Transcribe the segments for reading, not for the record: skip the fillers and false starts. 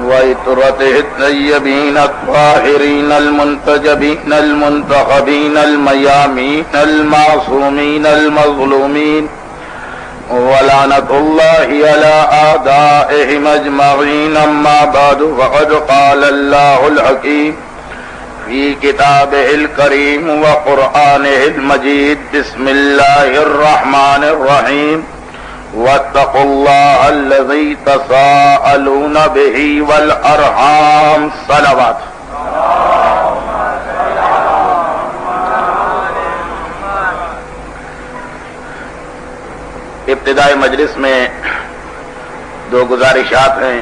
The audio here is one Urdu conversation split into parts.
وعطرته الطيبين الطاهرين المنتجبين المنتخبين الميامين المعصومين المظلومين ولعنة الله على أعدائهم أجمعين. أما بعد فقد قال الله الحكيم في كتابه الكريم وقرآنه المجيد. بسم الله الرحمن الرحيم. واتقوا الله الذي تساءلون به والأرحام. صلوات. ابتدائی مجلس میں دو گزارشات ہیں.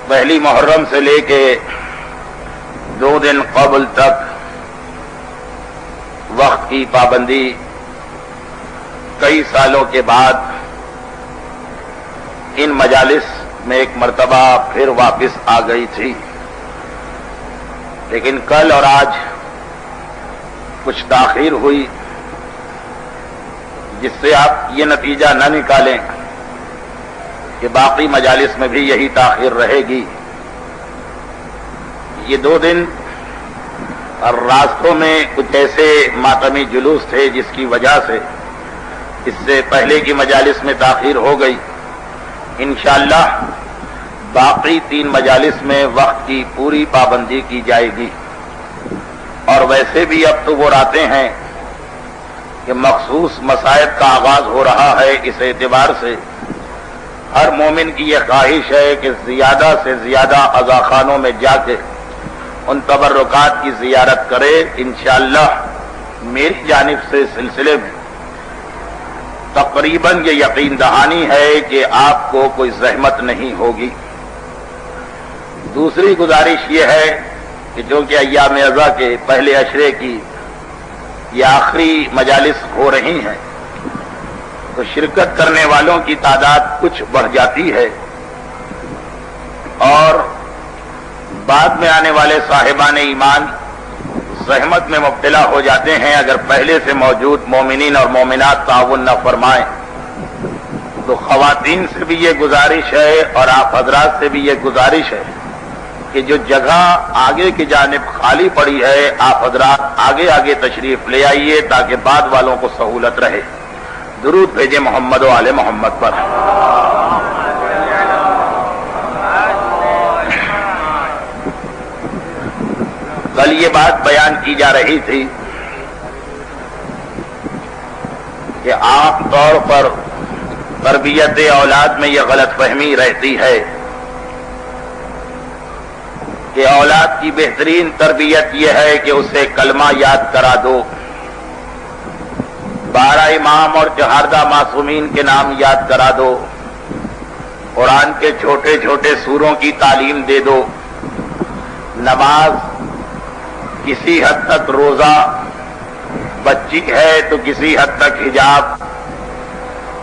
پہلی محرم سے لے کے 2 دن قبل تک وقت کی پابندی کئی سالوں کے بعد ان مجالس میں ایک مرتبہ پھر واپس آ گئی تھی، لیکن کل اور آج کچھ تاخیر ہوئی، جس سے آپ یہ نتیجہ نہ نکالیں کہ باقی مجالس میں بھی یہی تاخیر رہے گی. یہ 2 دن اور راستوں میں کچھ ایسے ماتمی جلوس تھے جس کی وجہ سے اس سے پہلے کی مجالس میں تاخیر ہو گئی. انشاءاللہ باقی 3 مجالس میں وقت کی پوری پابندی کی جائے گی. اور ویسے بھی اب تو وہ راتیں ہیں کہ مخصوص مصائب کا آغاز ہو رہا ہے. اس اعتبار سے ہر مومن کی یہ خواہش ہے کہ زیادہ سے زیادہ عزاخانوں میں جا کے ان تبرکات کی زیارت کرے. انشاءاللہ میری جانب سے سلسلے میں تقریباً یہ یقین دہانی ہے کہ آپ کو کوئی زحمت نہیں ہوگی. دوسری گزارش یہ ہے کہ جو کہ ایام اعضا کے پہلے عشرے کی یہ آخری مجالس ہو رہی ہیں تو شرکت کرنے والوں کی تعداد کچھ بڑھ جاتی ہے اور بعد میں آنے والے صاحبان ایمان زحمت میں مبتلا ہو جاتے ہیں. اگر پہلے سے موجود مومنین اور مومنات تعاون نہ فرمائیں تو خواتین سے بھی یہ گزارش ہے اور آپ حضرات سے بھی یہ گزارش ہے کہ جو جگہ آگے کی جانب خالی پڑی ہے آپ حضرات آگے آگے تشریف لے آئیے تاکہ بعد والوں کو سہولت رہے. درود بھیجے محمد و آل محمد پر. کل یہ بات بیان کی جا رہی تھی کہ عام طور پر تربیت اولاد میں یہ غلط فہمی رہتی ہے کہ اولاد کی بہترین تربیت یہ ہے کہ اسے کلمہ یاد کرا دو، 12 امام اور 14 معصومین کے نام یاد کرا دو، قرآن کے چھوٹے چھوٹے سوروں کی تعلیم دے دو، نماز کسی حد تک روزہ، بچی ہے تو کسی حد تک حجاب،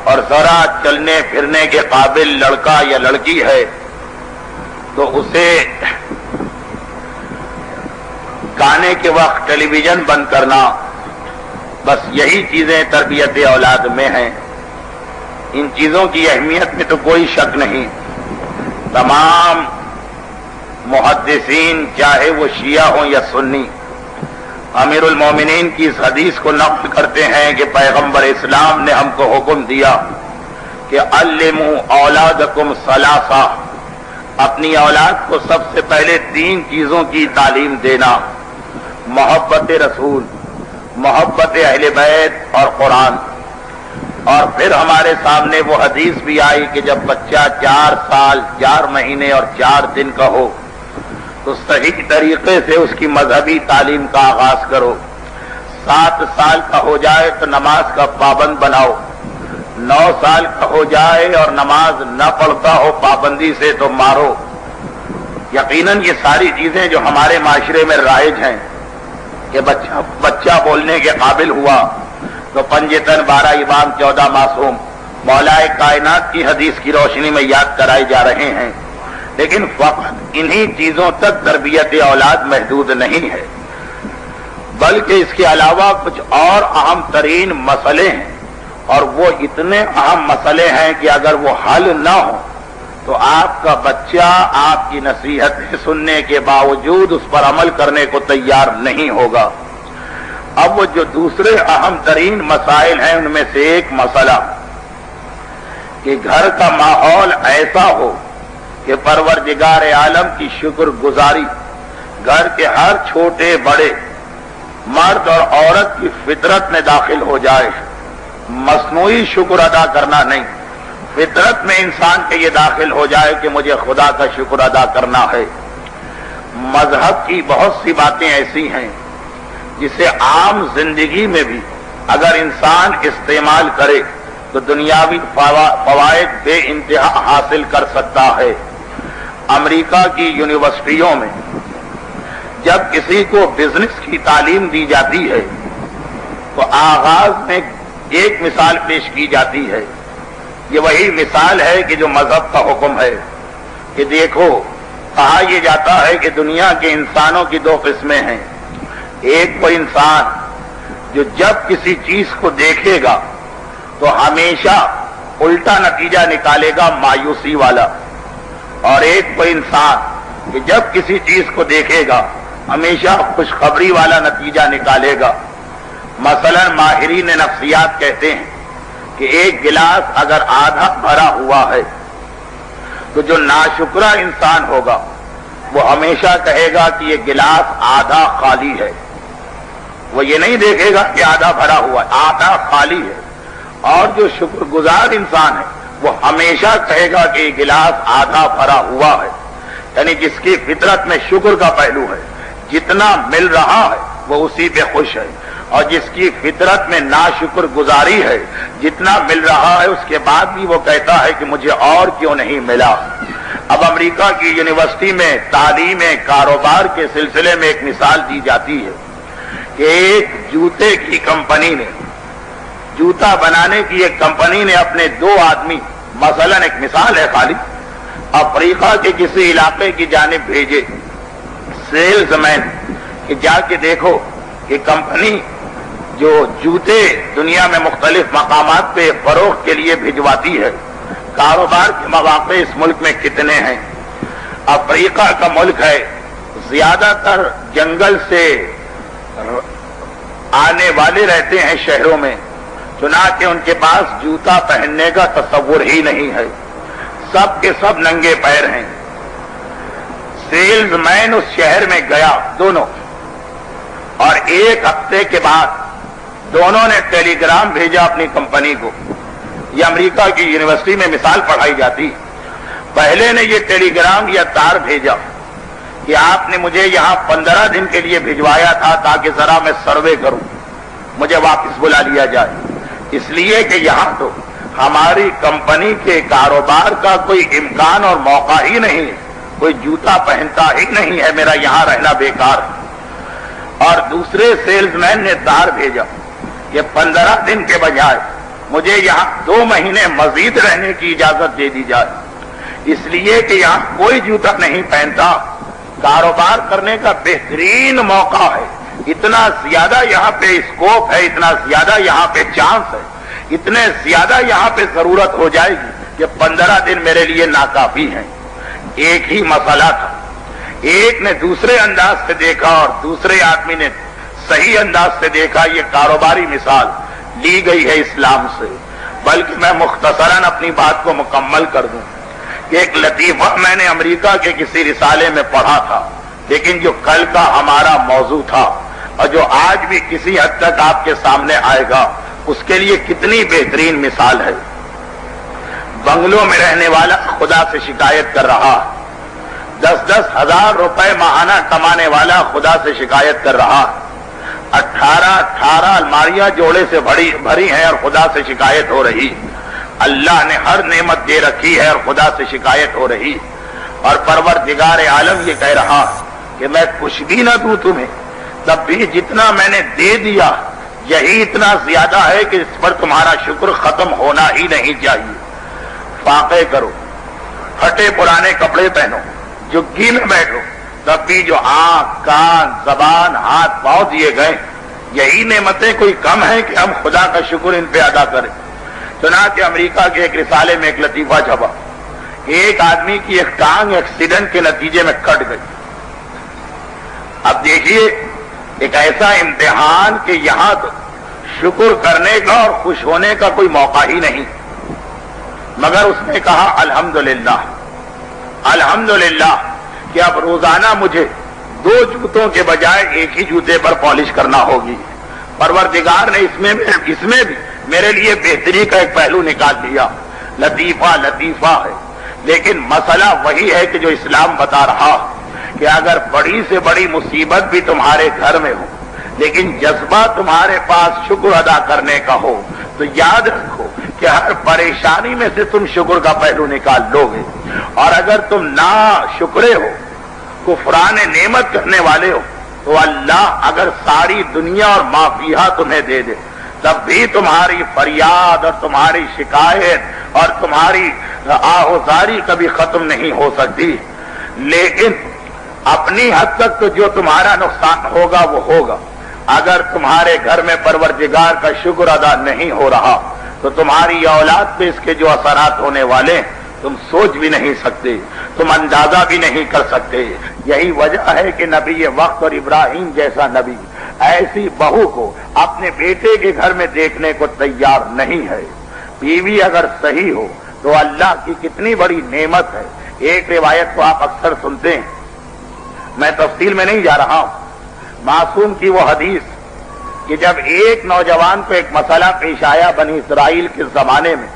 اور ذرا چلنے پھرنے کے قابل لڑکا یا لڑکی ہے تو اسے گانے کے وقت ٹیلی ویژن بند کرنا. بس یہی چیزیں تربیت اولاد میں ہیں. ان چیزوں کی اہمیت میں تو کوئی شک نہیں. تمام محدثین چاہے وہ شیعہ ہوں یا سنی امیر المومنین کی اس حدیث کو نقل کرتے ہیں کہ پیغمبر اسلام نے ہم کو حکم دیا کہ علموا اولادکم ثلاثہ، اپنی اولاد کو سب سے پہلے 3 چیزوں کی تعلیم دینا: محبت رسول، محبت اہل بیت اور قرآن. اور پھر ہمارے سامنے وہ حدیث بھی آئی کہ جب بچہ 4 سال 4 مہینے اور 4 دن کا ہو تو صحیح طریقے سے اس کی مذہبی تعلیم کا آغاز کرو. 7 سال کا ہو جائے تو نماز کا پابند بناؤ. 9 سال کا ہو جائے اور نماز نہ پڑھتا ہو پابندی سے تو مارو. یقیناً یہ ساری چیزیں جو ہمارے معاشرے میں رائج ہیں کہ بچہ بولنے کے قابل ہوا تو پنجتن 12 امام 14 معصوم مولا کائنات کی حدیث کی روشنی میں یاد کرائے جا رہے ہیں. لیکن فقط انہی چیزوں تک تربیت اولاد محدود نہیں ہے، بلکہ اس کے علاوہ کچھ اور اہم ترین مسئلے ہیں، اور وہ اتنے اہم مسئلے ہیں کہ اگر وہ حل نہ ہو تو آپ کا بچہ آپ کی نصیحتیں سننے کے باوجود اس پر عمل کرنے کو تیار نہیں ہوگا۔ اب وہ جو دوسرے اہم ترین مسائل ہیں ان میں سے ایک مسئلہ کہ گھر کا ماحول ایسا ہو کہ پروردگار عالم کی شکر گزاری گھر کے ہر چھوٹے بڑے مرد اور عورت کی فطرت میں داخل ہو جائے۔ مصنوعی شکر ادا کرنا نہیں، فطرت میں انسان کے یہ داخل ہو جائے کہ مجھے خدا کا شکر ادا کرنا ہے۔ مذہب کی بہت سی باتیں ایسی ہیں جسے عام زندگی میں بھی اگر انسان استعمال کرے تو دنیاوی فوائد بے انتہا حاصل کر سکتا ہے۔ امریکہ کی یونیورسٹیوں میں جب کسی کو بزنس کی تعلیم دی جاتی ہے تو آغاز میں ایک مثال پیش کی جاتی ہے۔ یہ وہی مثال ہے کہ جو مذہب کا حکم ہے کہ دیکھو، کہا یہ جاتا ہے کہ دنیا کے انسانوں کی دو قسمیں ہیں۔ ایک وہ انسان جو جب کسی چیز کو دیکھے گا تو ہمیشہ الٹا نتیجہ نکالے گا، مایوسی والا، اور ایک وہ انسان کہ جب کسی چیز کو دیکھے گا ہمیشہ خوشخبری والا نتیجہ نکالے گا۔ مثلا ماہرین نفسیات کہتے ہیں کہ ایک گلاس اگر آدھا بھرا ہوا ہے تو جو ناشکرا انسان ہوگا وہ ہمیشہ کہے گا کہ یہ گلاس آدھا خالی ہے، وہ یہ نہیں دیکھے گا کہ آدھا بھرا ہوا ہے، آدھا خالی ہے۔ اور جو شکر گزار انسان ہے وہ ہمیشہ کہے گا کہ یہ گلاس آدھا بھرا ہوا ہے، یعنی جس کی فطرت میں شکر کا پہلو ہے، جتنا مل رہا ہے وہ اسی پہ خوش ہے، اور جس کی فطرت میں ناشکر گزاری ہے، جتنا مل رہا ہے اس کے بعد بھی وہ کہتا ہے کہ مجھے اور کیوں نہیں ملا۔ اب امریکہ کی یونیورسٹی میں تعلیم کاروبار کے سلسلے میں ایک مثال دی جاتی ہے کہ ایک جوتے کی کمپنی نے، جوتا بنانے کی ایک کمپنی نے اپنے دو آدمی، مثلا ایک مثال ہے خالی، افریقہ کے کسی علاقے کی جانب بھیجے سیلز مین کہ جا کے دیکھو کہ کمپنی جو جوتے دنیا میں مختلف مقامات پہ فروخت کے لیے بھجواتی ہے، کاروبار کے مواقع اس ملک میں کتنے ہیں۔ افریقہ کا ملک ہے، زیادہ تر جنگل سے آنے والے رہتے ہیں شہروں میں، چنانچہ ان کے پاس جوتا پہننے کا تصور ہی نہیں ہے، سب کے سب ننگے پیر ہیں۔ سیلز مین اس شہر میں گیا دونوں، اور ایک ہفتے کے بعد دونوں نے ٹیلی گرام بھیجا اپنی کمپنی کو۔ یہ امریکہ کی یونیورسٹی میں مثال پڑھائی جاتی۔ پہلے نے یہ ٹیلی گرام یا تار بھیجا کہ آپ نے مجھے یہاں 15 دن کے لیے بھجوایا تھا تاکہ ذرا میں سروے کروں، مجھے واپس بلا لیا جائے، اس لیے کہ یہاں تو ہماری کمپنی کے کاروبار کا کوئی امکان اور موقع ہی نہیں ہے، کوئی جوتا پہنتا ہی نہیں ہے، میرا یہاں رہنا بیکار ہے۔ اور دوسرے سیلز مین نے تار بھیجا کہ 15 دن کے بجائے مجھے یہاں 2 مہینے مزید رہنے کی اجازت دے دی جائے، اس لیے کہ یہاں کوئی جوتا نہیں پہنتا، کاروبار کرنے کا بہترین موقع ہے، اتنا زیادہ یہاں پہ اسکوپ ہے، اتنا زیادہ یہاں پہ چانس ہے، اتنے زیادہ یہاں پہ ضرورت ہو جائے گی کہ 15 دن میرے لیے ناکافی ہیں۔ ایک ہی مسئلہ تھا، ایک نے دوسرے انداز سے دیکھا اور دوسرے آدمی نے صحیح انداز سے دیکھا۔ یہ کاروباری مثال لی گئی ہے اسلام سے، بلکہ میں مختصراً اپنی بات کو مکمل کر دوں کہ ایک لطیفہ میں نے امریکہ کے کسی رسالے میں پڑھا تھا، لیکن جو کل کا ہمارا موضوع تھا اور جو آج بھی کسی حد تک آپ کے سامنے آئے گا، اس کے لیے کتنی بہترین مثال ہے۔ بنگلوں میں رہنے والا خدا سے شکایت کر رہا، 10-10 ہزار روپے ماہانہ کمانے والا خدا سے شکایت کر رہا، 18 الماریاں جوڑے سے بھری ہیں اور خدا سے شکایت ہو رہی، اللہ نے ہر نعمت دے رکھی ہے اور خدا سے شکایت ہو رہی، اور پروردگار عالم یہ کہہ رہا کہ میں کچھ بھی نہ دوں تمہیں، تب بھی جتنا میں نے دے دیا یہی اتنا زیادہ ہے کہ اس پر تمہارا شکر ختم ہونا ہی نہیں چاہیے۔ فاقے کرو، پھٹے پرانے کپڑے پہنو، جھگی میں بیٹھو، تب بھی جو آنکھ، کان، زبان، ہاتھ، پاؤں دیے گئے، یہی نعمتیں کوئی کم ہیں کہ ہم خدا کا شکر ان پہ ادا کریں۔ چنانچہ امریکہ کے ایک رسالے میں ایک لطیفہ چھپا، کہ ایک آدمی کی ایک ٹانگ ایکسیڈنٹ کے نتیجے میں کٹ گئی. اب دیکھیے ایک ایسا امتحان کہ یہاں تو شکر کرنے کا اور خوش ہونے کا کوئی موقع ہی نہیں، مگر اس نے کہا الحمدللہ الحمدللہ کہ اب روزانہ مجھے 2 جوتوں کے بجائے ایک ہی جوتے پر پالش کرنا ہوگی. پروردگار نے اس میں بھی میرے لیے بہتری کا ایک پہلو نکال لیا. لطیفہ ہے، لیکن مسئلہ وہی ہے کہ جو اسلام بتا رہا کہ اگر بڑی سے بڑی مصیبت بھی تمہارے گھر میں ہو لیکن جذبہ تمہارے پاس شکر ادا کرنے کا ہو تو یاد رکھو کہ ہر پریشانی میں سے تم شکر کا پہلو نکال لو گے. اور اگر تم نا شکرے ہو، کفران نعمت کرنے والے ہو، تو اللہ اگر ساری دنیا اور ما فیہا تمہیں دے دے تب بھی تمہاری فریاد اور تمہاری شکایت اور تمہاری آہوزاری کبھی ختم نہیں ہو سکتی. لیکن اپنی حد تک تو جو تمہارا نقصان ہوگا وہ ہوگا. اگر تمہارے گھر میں پروردگار کا شکر ادا نہیں ہو رہا تو تمہاری اولاد پہ اس کے جو اثرات ہونے والے تم سوچ بھی نہیں سکتے، تم اندازہ بھی نہیں کر سکتے. یہی وجہ ہے کہ نبی وقت اور ابراہیم جیسا نبی ایسی بہو کو اپنے بیٹے کے گھر میں دیکھنے کو تیار نہیں ہے. بیوی اگر صحیح ہو تو اللہ کی کتنی بڑی نعمت ہے. ایک روایت کو آپ اکثر سنتے ہیں، میں تفصیل میں نہیں جا رہا ہوں. معصوم کی وہ حدیث کہ جب ایک نوجوان کو ایک مسئلہ پیش آیا بنی اسرائیل کے زمانے میں،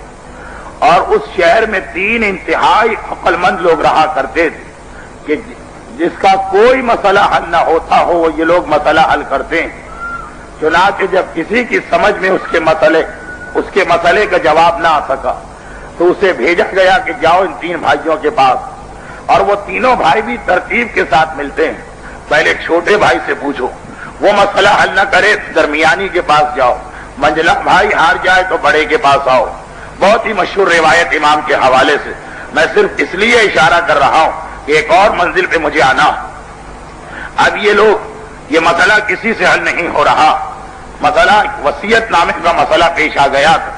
اور اس شہر میں 3 انتہائی عقل مند لوگ رہا کرتے تھے کہ جس کا کوئی مسئلہ حل نہ ہوتا ہو وہ یہ لوگ مسئلہ حل کرتے ہیں. چنانچہ جب کسی کی سمجھ میں اس کے مسئلے کا جواب نہ آ سکا تو اسے بھیجا گیا کہ جاؤ ان 3 بھائیوں کے پاس. اور وہ تینوں بھائی بھی ترتیب کے ساتھ ملتے ہیں. پہلے چھوٹے بھائی سے پوچھو، وہ مسئلہ حل نہ کرے تو درمیانی کے پاس جاؤ، منجلا بھائی ہار جائے تو بڑے کے پاس آؤ. بہت ہی مشہور روایت امام کے حوالے سے. میں صرف اس لیے اشارہ کر رہا ہوں کہ ایک اور منزل پہ مجھے آنا. اب یہ مسئلہ کسی سے حل نہیں ہو رہا. مسئلہ وصیت نامے کا مسئلہ پیش آ گیا تھا.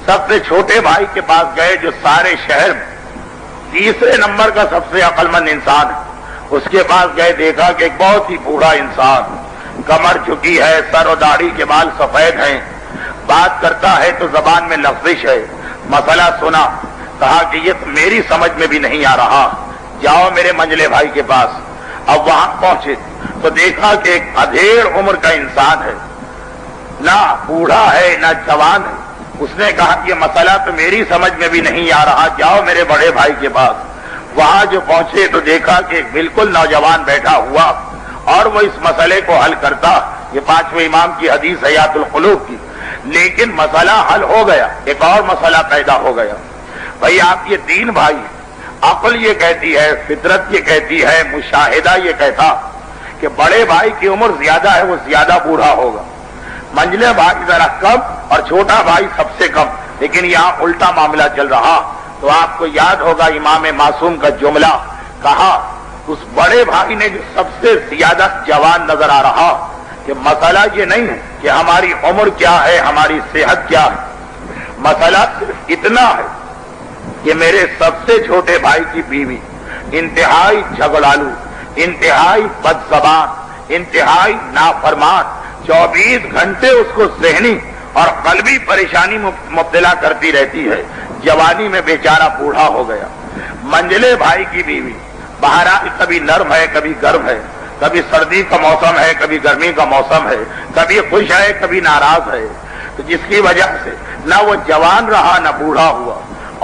سب سے چھوٹے بھائی کے پاس گئے جو سارے شہر میں تیسرے نمبر کا سب سے عقل مند انسان ہے. اس کے پاس گئے، دیکھا کہ ایک بہت ہی بوڑھا انسان، کمر جھکی ہے، سر و داڑھی کے بال سفید ہیں، بات کرتا ہے تو زبان میں لفظش ہے. مسئلہ سنا، کہا کہ یہ تو میری سمجھ میں بھی نہیں آ رہا، جاؤ میرے منجلے بھائی کے پاس. اب وہاں پہنچے تو دیکھا کہ ایک ادھیڑ عمر کا انسان ہے، نہ بوڑھا ہے نہ جوان ہے. اس نے کہا یہ مسئلہ تو میری سمجھ میں بھی نہیں آ رہا، جاؤ میرے بڑے بھائی کے پاس. وہاں جو پہنچے تو دیکھا کہ ایک بالکل نوجوان بیٹھا ہوا اور وہ اس مسئلے کو حل کرتا. یہ 5ویں امام کی حدیث حیات القلوب کی. لیکن مسئلہ حل ہو گیا، ایک اور مسئلہ پیدا ہو گیا. بھائی آپ یہ 3 بھائی، عقل یہ کہتی ہے، فطرت یہ کہتی ہے، مشاہدہ یہ کہتا کہ بڑے بھائی کی عمر زیادہ ہے، وہ زیادہ بوڑھا ہوگا، منجلے بھائی ذرا کم اور چھوٹا بھائی سب سے کم. لیکن یہاں الٹا معاملہ چل رہا. تو آپ کو یاد ہوگا امام معصوم کا جملہ، کہا اس بڑے بھائی نے جو سب سے زیادہ جوان نظر آ رہا کہ مسئلہ یہ نہیں ہے کہ ہماری عمر کیا ہے، ہماری صحت کیا ہے، مسئلہ صرف اتنا ہے کہ میرے سب سے چھوٹے بھائی کی بیوی انتہائی جھگڑالو، انتہائی بد زبان، انتہائی نافرمان، 24 گھنٹے اس کو ذہنی اور قلبی پریشانی مبتلا کرتی رہتی ہے. جوانی میں بیچارہ بوڑھا ہو گیا. منجلے بھائی کی بیوی بہرحال کبھی نرم ہے کبھی گرم ہے، کبھی سردی کا موسم ہے کبھی گرمی کا موسم ہے، کبھی خوش ہے کبھی ناراض ہے. تو جس کی وجہ سے نہ وہ جوان رہا نہ بوڑھا ہوا.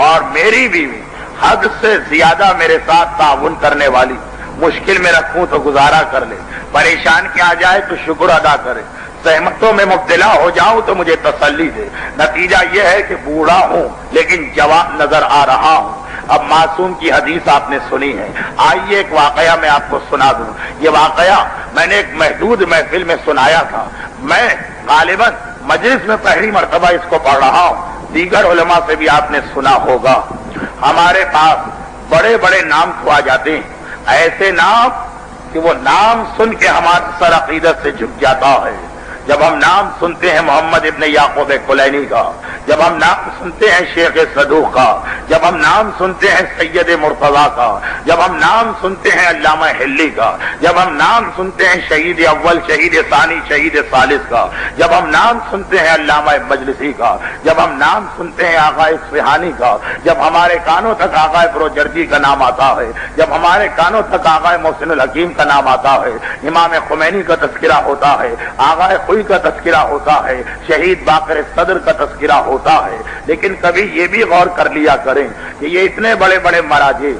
اور میری بیوی حد سے زیادہ میرے ساتھ تعاون کرنے والی، مشکل میں رکھوں تو گزارا کر لے، پریشان کیا جائے تو شکر ادا کرے، زحمتوں میں مبتلا ہو جاؤں تو مجھے تسلی دے. نتیجہ یہ ہے کہ بوڑھا ہوں لیکن جوان نظر آ رہا ہوں. اب معصوم کی حدیث آپ نے سنی ہے، آئیے ایک واقعہ میں آپ کو سنا دوں. یہ واقعہ میں نے ایک محدود محفل میں سنایا تھا. میں غالباً مجلس میں پہلی مرتبہ اس کو پڑھ رہا ہوں، دیگر علماء سے بھی آپ نے سنا ہوگا. ہمارے پاس بڑے بڑے نام کو آ جاتے ہیں، ایسے نام کہ وہ نام سن کے ہمارا سر عقیدت سے جھک جاتا ہے. جب ہم نام سنتے ہیں محمد ابن یعقوب کلینی کا، جب ہم نام سنتے ہیں شیخ صدوق کا، جب ہم نام سنتے ہیں سید مرتضی کا، جب ہم نام سنتے ہیں علامہ حلی کا، جب ہم نام سنتے ہیں شہید اول، شہید ثانی، شہید ثالث کا، جب ہم نام سنتے ہیں علامہ مجلسی کا، جب ہم نام سنتے ہیں آقا اصفہانی کا، جب ہمارے کانوں تک آقا بروجردی کا نام آتا ہے، جب ہمارے کانوں تک آقا محسن الحکیم کا نام آتا ہے، امام خمینی کا تذکرہ ہوتا ہے، آقا خوئی کا تذکرہ ہوتا ہے، شہید باقر صدر کا تذکرہ ہوتا ہے، لیکن کبھی یہ بھی غور کر لیا کریں کہ یہ اتنے بڑے بڑے مراجع،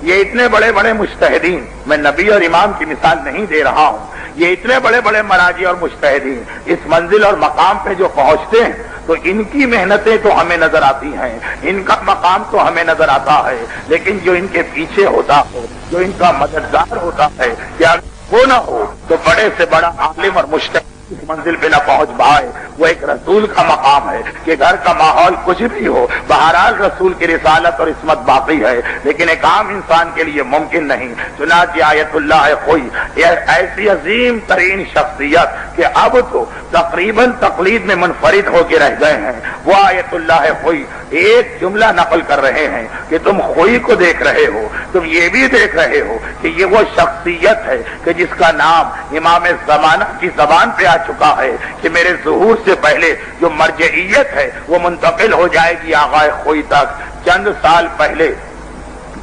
یہ اتنے بڑے بڑے مجتہدین، میں نبی اور امام کی مثال نہیں دے رہا ہوں، یہ اتنے بڑے بڑے مراجع اور مجتہدین اس منزل اور مقام پہ جو پہنچتے ہیں تو ان کی محنتیں تو ہمیں نظر آتی ہیں، ان کا مقام تو ہمیں نظر آتا ہے، لیکن جو ان کے پیچھے ہوتا ہے، جو ان کا مددگار ہوتا ہے، کیا وہ نہ ہو تو بڑے سے بڑا عالم اور مجتہد اس منزل پہ نہ پہنچ پائے۔ وہ ایک رسول کا مقام ہے کہ گھر کا ماحول کچھ بھی ہو، بہرحال رسول کی رسالت اور عصمت باقی ہے، لیکن ایک عام انسان کے لیے ممکن نہیں۔ چنانچہ آیت اللہ خوئی یہ ایسی عظیم ترین شخصیت کہ اب تو تقریباً تقلید میں منفرد ہو کے رہ گئے ہیں، وہ آیت اللہ خوئی ایک جملہ نقل کر رہے ہیں کہ تم خوئی کو دیکھ رہے ہو، تم یہ بھی دیکھ رہے ہو کہ یہ وہ شخصیت ہے کہ جس کا نام امام زمانہ کی زبان پہ آ چکا ہے کہ میرے ظہور سے پہلے جو مرجعیت ہے وہ منتقل ہو جائے گی آغا خوئی تک۔ چند سال پہلے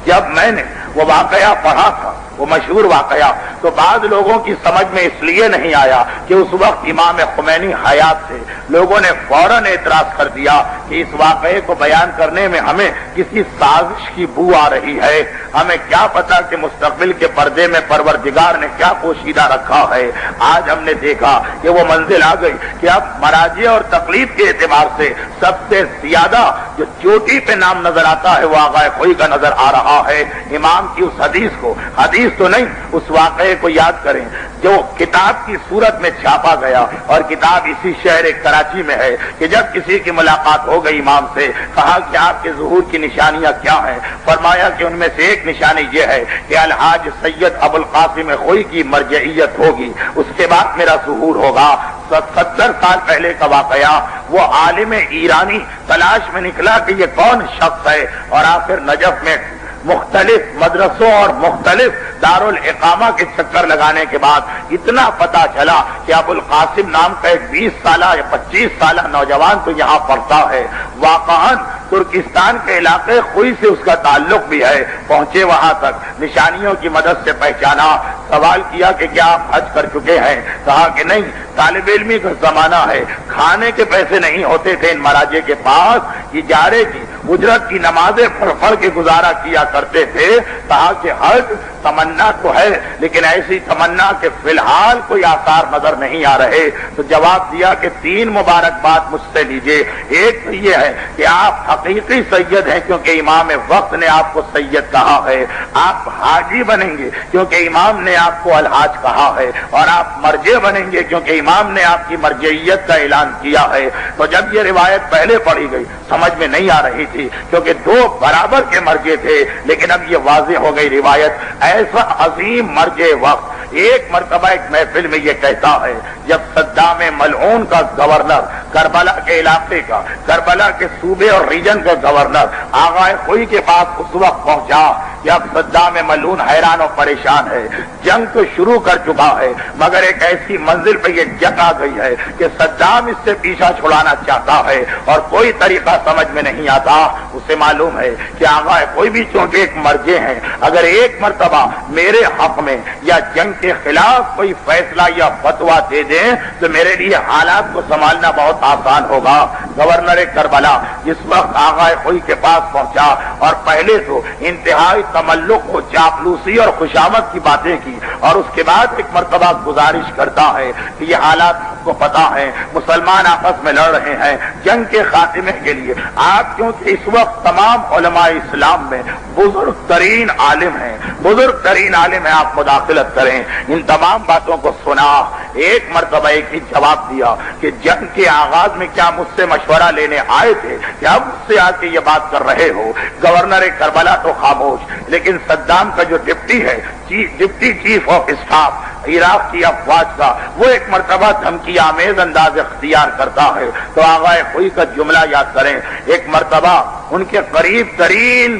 جب میں نے وہ واقعہ پڑھا تھا، وہ مشہور واقعہ، تو بعض لوگوں کی سمجھ میں اس لیے نہیں آیا کہ اس وقت امام خمینی حیات تھے، لوگوں نے فوراً اعتراض کر دیا کہ اس واقعے کو بیان کرنے میں ہمیں کسی سازش کی بو آ رہی ہے، ہمیں کیا پتا کہ مستقبل کے پردے میں پروردگار نے کیا پوشیدہ رکھا ہے۔ آج ہم نے دیکھا کہ وہ منزل آ گئی کہ اب مراجع اور تقلید کے اعتبار سے سب سے زیادہ جو چوٹی پہ نام نظر آتا ہے وہ آغا خوئی کا نظر آ رہا ہے۔ امام کی اس حدیث کو، حدیث تو نہیں، اس واقعے کو یاد کریں جو کتاب کی صورت میں چھاپا گیا، اور کتاب اسی شہر کراچی میں ہے کہ جب کسی کی ملاقات ہو گئی امام سے، کہا کہ آپ کے ظہور کی نشانیاں کیا ہیں؟ فرمایا کہ ان میں سے ایک نشانی یہ ہے کہ الحاج سید ابو القاسم خوئی کی مرجعیت ہوگی، اس کے بعد میرا ظہور ہوگا۔ 70 سال پہلے کا واقعہ، وہ عالم ایرانی تلاش میں نکلا کہ یہ کون شخص ہے، اور آخر نجف میں مختلف مدرسوں اور مختلف دارالاقامہ کے چکر لگانے کے بعد اتنا پتا چلا کہ ابو القاسم نام کا ایک 20 سالہ یا 25 سالہ نوجوان تو یہاں پڑھتا ہے، واقعاً ترکستان کے علاقے خوئی سے اس کا تعلق بھی ہے۔ پہنچے وہاں تک، نشانیوں کی مدد سے پہچانا، سوال کیا کہ کیا آپ حج کر چکے ہیں؟ کہا کہ نہیں، طالب علمی کا زمانہ ہے، کھانے کے پیسے نہیں ہوتے تھے ان مراجع کے پاس، اجارے کی اجرت کی نمازیں پڑھ پڑھ کے گزارا کیا کرتے تھے۔ کہا کہ حج تمنا تو ہے، لیکن ایسی تمنا کہ فی الحال کوئی آثار نظر نہیں آ رہے۔ تو جواب دیا کہ 3 مبارکباد مجھ سے لیجئے۔ ایک تو یہ ہے کہ آپ حقیقی سید ہیں کیونکہ امام وقت نے آپ کو سید کہا ہے، آپ حاجی بنیں گے کیونکہ امام نے آپ کو الحاج کہا ہے، اور آپ مرجع بنیں گے کیونکہ امام نے آپ کی مرجعیت کا اعلان کیا ہے۔ تو جب یہ روایت پہلے پڑھی گئی سمجھ میں نہیں آ رہی تھی کیونکہ 2 برابر کے مرجع تھے، لیکن اب یہ واضح ہو گئی روایت۔ ایسا عظیم مرجع وقت ایک مرتبہ ایک محفل میں یہ کہتا ہے، جب صدام ملعون کا گورنر، کربلا کے علاقے کا، کربلا کے صوبے اور ریجن کا گورنر آغا خوئی کے پاس اس وقت پہنچا کہ اب صدام ملعون حیران و پریشان ہے، جنگ تو شروع کر چکا ہے مگر ایک ایسی منزل پہ یہ جنگ آ گئی ہے کہ صدام اس سے پیچھا چھڑانا چاہتا ہے اور کوئی طریقہ سمجھ میں نہیں آتا۔ اسے معلوم ہے کہ آغا خوئی بھی چونکہ ایک مرجع ہیں، اگر ایک مرتبہ میرے حق میں یا جنگ کے خلاف کوئی فیصلہ یا فتویٰ دے دیں تو میرے لیے حالات کو سنبھالنا بہت آسان ہوگا۔ گورنر کربلا جس وقت آغا خوئی کے پاس پہنچا اور پہلے تو انتہائی تملق و چاپلوسی اور خوشامد کی باتیں کی، اور اس کے بعد ایک مرتبہ گزارش کرتا ہے کہ یہ حالات کو پتا ہے، مسلمان آپس میں لڑ رہے ہیں جنگ کے خاتمے کے لیے، آپ کیونکہ اس وقت تمام علماء اسلام میں بزرگ ترین عالم ہیں، بزرگ ترین عالم ہیں، آپ مداخلت کریں۔ ان تمام باتوں کو سنا، ایک مرتبہ ایک ہی جواب دیا کہ جنگ کے آغاز میں کیا مجھ سے مشورہ لینے آئے تھے، کیا مجھ سے آ کے یہ بات کر رہے ہو؟ گورنر کربلا تو خاموش، لیکن صدام کا جو ڈپٹی ہے، deputy chief of staff Iraq کی افواج کا وہ ایک مرتبہ دھمکی آمیز انداز اختیار کرتا ہے تو آغا خوئی کا جملہ یاد کریں. ایک مرتبہ ان کے قریب ترین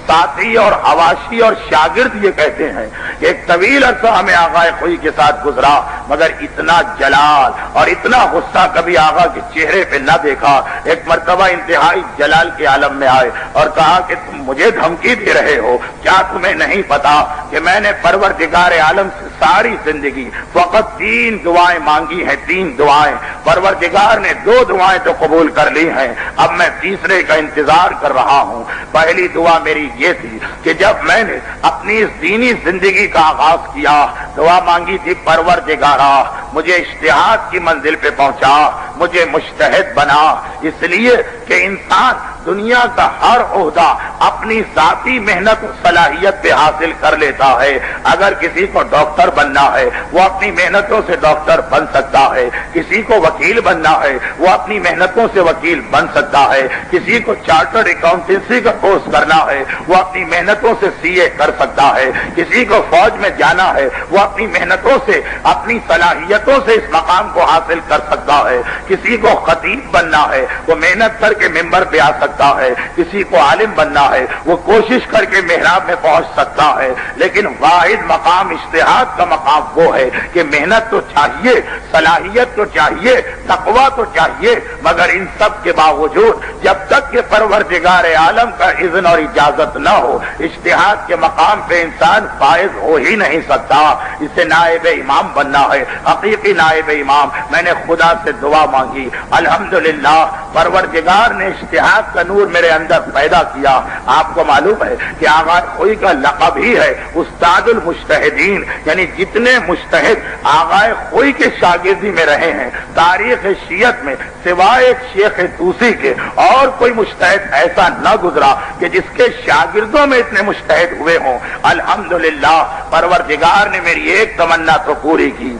ساتھی اور حواشی اور شاگرد یہ کہتے ہیں کہ ایک طویل عرصہ ہمیں آغا خوئی کے ساتھ گزرا مگر اتنا جلال اور اتنا غصہ کبھی آغا کے چہرے پہ نہ دیکھا. ایک مرتبہ انتہائی جلال کے عالم میں آئے اور کہا کہ تم مجھے دھمکی دے رہے ہو, کیا تمہیں نہیں پتا کہ میں نے پروردگار عالم سے ساری زندگی فقط 3 دعائیں مانگی ہیں, 3 دعائیں. پروردگار نے 2 دعائیں تو قبول کر لی ہیں, اب میں تیسرے کا انتظار کر رہا ہوں. پہلی دعا میری یہ تھی کہ جب میں نے اپنی اس دینی زندگی کا آغاز کیا دعا مانگی تھی پروردگارا مجھے اجتہاد کی منزل پہ پہنچا, مجھے مجتہد بنا, اس لیے کہ انسان دنیا کا ہر عہدہ اپنی ذاتی محنت و صلاحیت پہ حاصل کر لیتا ہے. اگر کسی کو ڈاکٹر بننا ہے وہ اپنی محنتوں سے ڈاکٹر بن سکتا ہے, کسی کو وکیل بننا ہے وہ اپنی محنتوں سے وکیل بن سکتا ہے, کسی کو چارٹرڈ اکاؤنٹنسی کا کورس کرنا ہے وہ اپنی محنتوں سے CA کر سکتا ہے, کسی کو فوج میں جانا ہے وہ اپنی محنتوں سے اپنی صلاحیتوں سے اس مقام کو حاصل کر سکتا ہے, کسی کو خطیب بننا ہے وہ محنت کر کے ممبر پہ آ سکتا ہے, کسی کو عالم بننا ہے وہ کوشش کر کے محراب میں پہنچ سکتا ہے. لیکن واحد مقام اجتہاد کا مقام وہ ہے کہ محنت تو چاہیے, صلاحیت تو چاہیے, تقویٰ تو چاہیے, مگر ان سب کے باوجود جب تک کہ پروردگار عالم کا اذن اور اجازت نہ ہو اجتہاد کے مقام پہ انسان فائز ہو ہی نہیں سکتا. اسے نائب امام بننا ہے, حقیقی نائب امام. میں نے خدا سے دعا مانگی, الحمدللہ پروردگار نے اجتہاد کا نور میرے اندر پیدا کیا. آپ کو معلوم ہے کہ آغا خوئی کا لقب ہی ہے استاد المجتہدین, یعنی جتنے مجتہد آغا خوئی کے شاگردی میں رہے ہیں تاریخ شیعت میں سوائے ایک شیخ طوسی کے اور کوئی مجتہد ایسا نہ گزرا کہ جس کے شاگردوں میں اتنے مجتہد ہوئے ہوں. الحمدللہ پروردگار نے میری ایک تمنا تو پوری کی,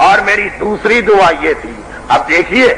اور میری دوسری دعا یہ تھی. اب دیکھیے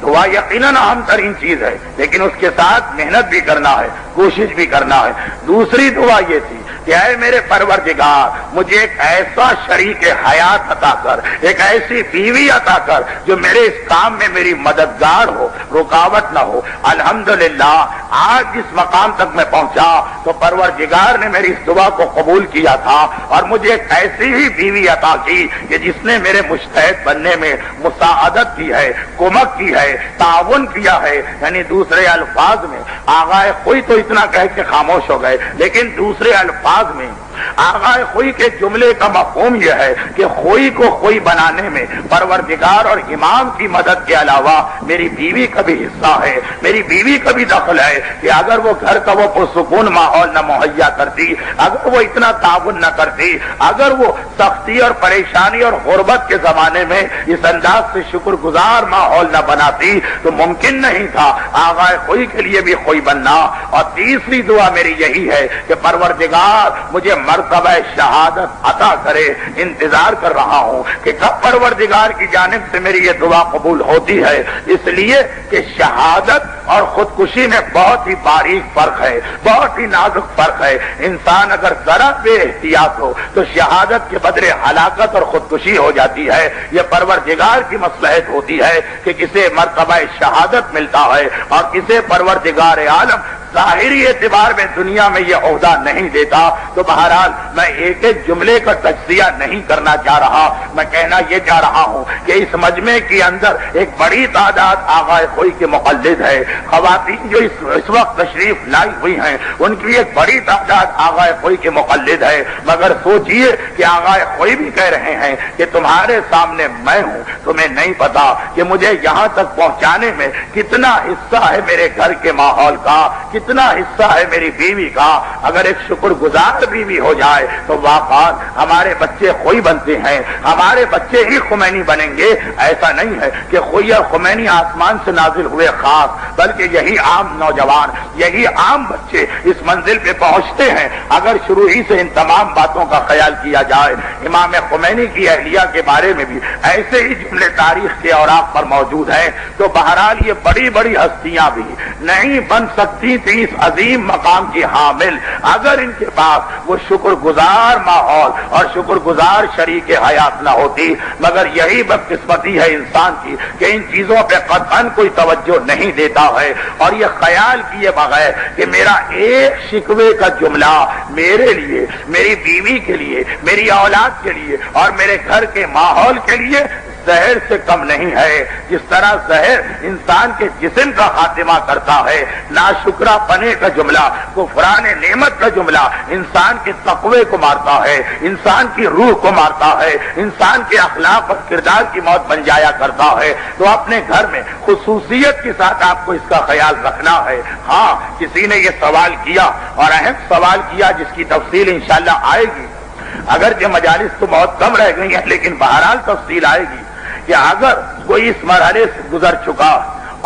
دعا یقیناً اہم ترین چیز ہے لیکن اس کے ساتھ محنت بھی کرنا ہے, کوشش بھی کرنا ہے. دوسری دعا یہ تھی کہ اے میرے پروردگار مجھے ایک ایسا شریک حیات عطا کر, ایک ایسی بیوی عطا کر جو میرے اس کام میں میری مددگار ہو, رکاوٹ نہ ہو. الحمدللہ آج جس مقام تک میں پہنچا تو پروردگار نے میری اس دعا کو قبول کیا تھا اور مجھے ایک ایسی ہی بیوی عطا کی کہ جس نے میرے مجتہد بننے میں مساعدت کی ہے, کمک کی ہے, تعاون کیا ہے. یعنی دوسرے الفاظ میں آغا خوئی تو اتنا کہہ کے خاموش ہو گئے, لیکن دوسرے الفاظ میں آغا خوئی کے جملے کا مفہوم یہ ہے کہ خوئی کو خوئی بنانے میں پروردگار اور امام کی مدد کے علاوہ میری بیوی کا بھی حصہ ہے, میری بیوی کا بھی دخل ہے کہ اگر وہ گھر کا وہ پرسکون ماحول نہ مہیا کرتی, اگر وہ اتنا تعاون نہ کرتی, اگر وہ سختی اور پریشانی اور غربت کے زمانے میں اس انداز سے شکر گزار ماحول نہ بناتی تو ممکن نہیں تھا آغا خوئی کے لیے بھی خوئی بننا. اور تیسری دعا میری یہی ہے کہ پروردگار مجھے مرتبہ شہادت عطا کرے. انتظار کر رہا ہوں کہ کب پروردگار کی جانب سے میری یہ دعا قبول ہوتی ہے, اس لیے کہ شہادت اور خودکشی میں بہت ہی باریک فرق ہے, بہت ہی نازک فرق ہے. انسان اگر ذرا بے احتیاط ہو تو شہادت کے بدلے ہلاکت اور خودکشی ہو جاتی ہے. یہ پروردگار کی مصلحت ہوتی ہے کہ کسے مرتبہ شہادت ملتا ہے اور کسے پروردگار عالم ظاہری اعتبار میں دنیا میں یہ عہدہ نہیں دیتا. تو بہرحال میں ایک ایک جملے کا تجزیہ نہیں کرنا چاہ رہا, میں کہنا یہ چاہ رہا ہوں کہ اس مجمع کے اندر ایک بڑی تعداد آغا خوئی کے مقلد ہے. خواتین جو اس وقت تشریف لائی ہوئی ہیں ان کی ایک بڑی تعداد آغا خوئی کے مقلد ہے, مگر سوچئے کہ آغا خوئی بھی کہہ رہے ہیں کہ تمہارے سامنے میں ہوں, تمہیں نہیں پتا کہ مجھے یہاں تک پہنچانے میں کتنا حصہ ہے میرے گھر کے ماحول کا, کتنا حصہ ہے میری بیوی کا. اگر ایک شکر گزار بیوی ہو جائے تو واقعا ہمارے بچے خوئی بنتے ہیں, ہمارے بچے ہی خمینی بنیں گے. ایسا نہیں ہے کہ خوئی اور خمینی آسمان سے نازل ہوئے خاص, بلکہ یہی عام نوجوان, یہی عام بچے اس منزل پہ پہنچتے ہیں اگر شروع ہی سے ان تمام باتوں کا خیال کیا جائے. امام خمینی کی اہلیہ کے بارے میں بھی ایسے ہی جملے تاریخ کے اوراق پر موجود ہیں. تو بہرحال یہ بڑی بڑی ہستیاں بھی نہیں بن سکتی تھی اس عظیم مقام کی حامل، اگر ان کے پاس وہ شکر گزار ماحول اور شکر گزار شریک حیات نہ ہوتی، مگر یہی بدقسمتی ہے انسان کی کہ ان چیزوں پہ قطعاً کوئی توجہ نہیں دیتا ہے، اور یہ خیال کیے بغیر کہ میرا ایک شکوے کا جملہ میرے لیے، میری بیوی کے لیے، میری اولاد کے لیے اور میرے گھر کے ماحول کے لیے زہر سے کم نہیں ہے۔ جس طرح زہر انسان کے جسم کا خاتمہ کرتا ہے، ناشکرا پنے کا جملہ، کفران نعمت کا جملہ انسان کے تقوی کو مارتا ہے، انسان کی روح کو مارتا ہے، انسان کے اخلاق اور کردار کی موت بن جایا کرتا ہے۔ تو اپنے گھر میں خصوصیت کے ساتھ آپ کو اس کا خیال رکھنا ہے۔ ہاں، کسی نے یہ سوال کیا اور اہم سوال کیا جس کی تفصیل انشاءاللہ آئے گی، اگرچہ مجالس تو بہت کم رہ گئی ہیں لیکن بہرحال تفصیل آئے گی کہ اگر کوئی اس مرحلے سے گزر چکا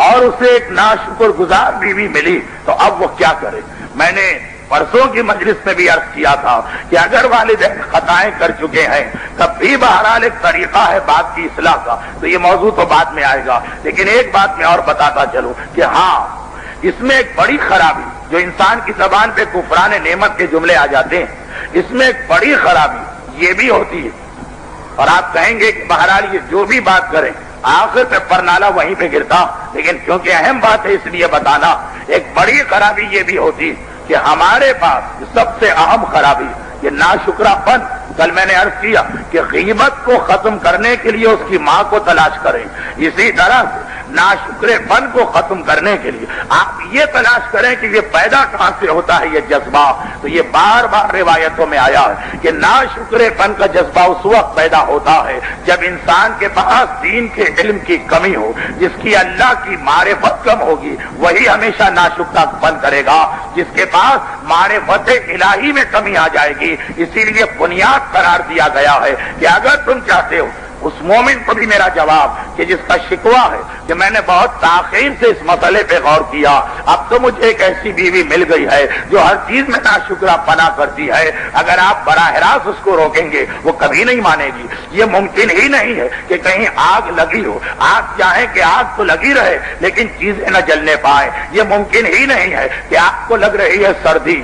اور اسے ایک ناشکر گزار بیوی ملی تو اب وہ کیا کرے۔ میں نے پرسوں کی مجلس میں بھی عرض کیا تھا کہ اگر والدین خطائیں کر چکے ہیں تب بھی بہرحال ایک طریقہ ہے بات کی اصلاح کا، تو یہ موضوع تو بعد میں آئے گا، لیکن ایک بات میں اور بتاتا چلوں کہ ہاں، اس میں ایک بڑی خرابی جو انسان کی زبان پہ کفران نعمت کے جملے آ جاتے ہیں، اس میں ایک بڑی خرابی یہ بھی ہوتی ہے، اور آپ کہیں گے کہ بہرحال یہ جو بھی بات کریں آخر پہ پرنالہ وہیں پہ گرتا، لیکن کیونکہ اہم بات ہے اس لیے بتانا، ایک بڑی خرابی یہ بھی ہوتی کہ ہمارے پاس سب سے اہم خرابی یہ ناشکرا پن۔ کل میں نے عرض کیا کہ غیبت کو ختم کرنے کے لیے اس کی ماں کو تلاش کریں، اسی طرح سے ناشکرے پن کو ختم کرنے کے لیے آپ یہ تلاش کریں کہ یہ پیدا کہاں سے ہوتا ہے یہ جذبہ۔ تو یہ بار بار روایتوں میں آیا ہے کہ ناشکرے پن کا جذبہ اس وقت پیدا ہوتا ہے جب انسان کے پاس دین کے علم کی کمی ہو، جس کی اللہ کی معرفت کم ہوگی وہی ہمیشہ ناشکرا پن کرے گا، جس کے پاس معرفت الہی میں کمی آ جائے گی۔ اسی لیے بنیاد قرار دیا گیا ہے کہ اگر تم چاہتے ہو، اس مومن کو بھی میرا جواب کہ جس کا شکوہ ہے کہ میں نے بہت تاخیر سے اس مسئلے پہ غور کیا، اب تو مجھے ایک ایسی بیوی مل گئی ہے جو ہر چیز میں ناشکرا پنا کرتی ہے، اگر آپ براہ راست اس کو روکیں گے وہ کبھی نہیں مانے گی۔ یہ ممکن ہی نہیں ہے کہ کہیں آگ لگی ہو، آپ چاہیں کہ آگ تو لگی رہے لیکن چیزیں نہ جلنے پائیں، یہ ممکن ہی نہیں ہے کہ آپ کو لگ رہی ہے سردی،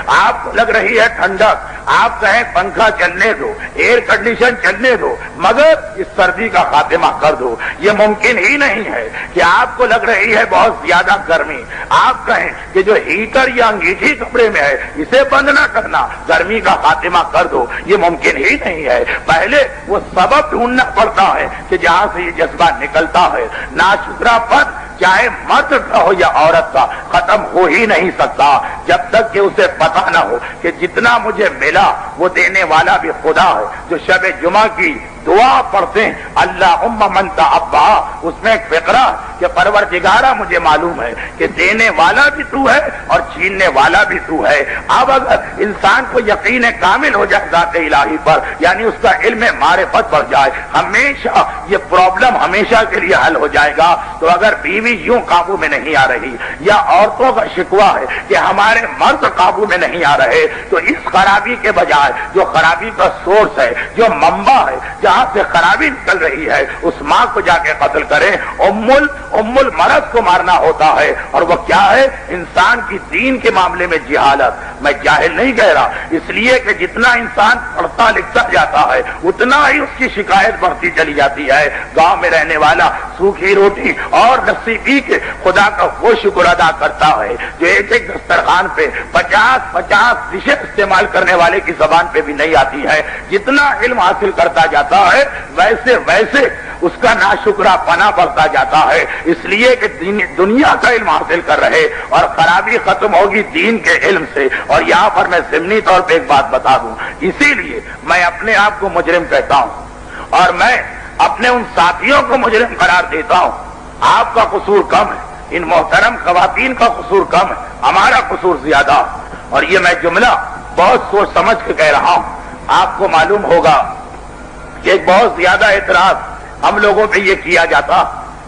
آپ کو لگ رہی ہے ٹھنڈک، آپ کہیں پنکھا چلنے دو، ایئر کنڈیشن چلنے دو، مگر اس سردی کا خاتمہ کر دو۔ یہ ممکن ہی نہیں ہے کہ آپ کو لگ رہی ہے بہت زیادہ گرمی، آپ کہیں کہ جو ہیٹر یا انگیٹھی کپڑے میں ہے اسے بند نہ کرنا، گرمی کا خاتمہ کر دو۔ یہ ممکن ہی نہیں ہے، پہلے وہ سبب ڈھونڈنا پڑتا ہے کہ جہاں سے یہ جذبہ نکلتا ہے۔ ناشکرا پن چاہے مرد کا ہو یا عورت کا ختم ہو ہی نہیں سکتا جب تک کہ اسے پتہ نہ ہو کہ جتنا مجھے ملا وہ دینے والا بھی خدا ہے۔ جو شب جمعہ کی دعا پڑھتے ہیں اللہم من تعبا، اس میں ایک فقرہ کہ پروردگارہ مجھے معلوم ہے کہ دینے والا بھی تو ہے اور چھیننے والا بھی تو ہے۔ اب اگر انسان کو یقین کامل ہو جائے ذات الہی پر، یعنی اس کا علم معرفت بڑھ جائے، ہمیشہ یہ پرابلم ہمیشہ کے لیے حل ہو جائے گا۔ تو اگر بیوی یوں قابو میں نہیں آ رہی یا عورتوں کا شکوہ ہے کہ ہمارے مرد قابو میں نہیں آ رہے، تو اس خرابی کے بجائے جو خرابی کا سورس ہے، جو منبع ہے جہاں سے خرابی نکل رہی ہے، اس ماں کو جا کے قتل کریں۔ ام المرض کو مارنا ہوتا ہے، اور وہ کیا ہے؟ انسان کی دین کے معاملے میں جہالت۔ میں جاہل نہیں کہہ رہا، اس لیے کہ جتنا انسان پڑھتا لکھتا جاتا ہے اتنا ہی اس کی شکایت بڑھتی چلی جاتی ہے۔ گاؤں میں رہنے والا سوکھی روٹی اور لسی پی کے خدا کا وہ شکر ادا کرتا ہے جو ایک ایک دسترخوان پہ 50 ڈشیں استعمال کرنے والے کی زبان پہ بھی نہیں آتی ہے۔ جتنا علم حاصل کرتا جاتا ہے ویسے ویسے اس کا ناشکرا پنا بڑھتا جاتا ہے، اس لیے کہ دنیا کا علم حاصل کر رہے اور خرابی ختم ہوگی دین کے علم سے۔ اور یہاں پر میں ضمنی طور پہ ایک بات بتا دوں، اسی لیے میں اپنے آپ کو مجرم کہتا ہوں اور میں اپنے ان ساتھیوں کو مجرم قرار دیتا ہوں۔ آپ کا قصور کم ہے، ان محترم خواتین کا قصور کم ہے، ہمارا قصور زیادہ۔ اور یہ میں جملہ بہت سوچ سمجھ کے کہہ رہا ہوں۔ آپ کو معلوم ہوگا کہ ایک بہت زیادہ اعتراض ہم لوگوں پہ یہ کیا جاتا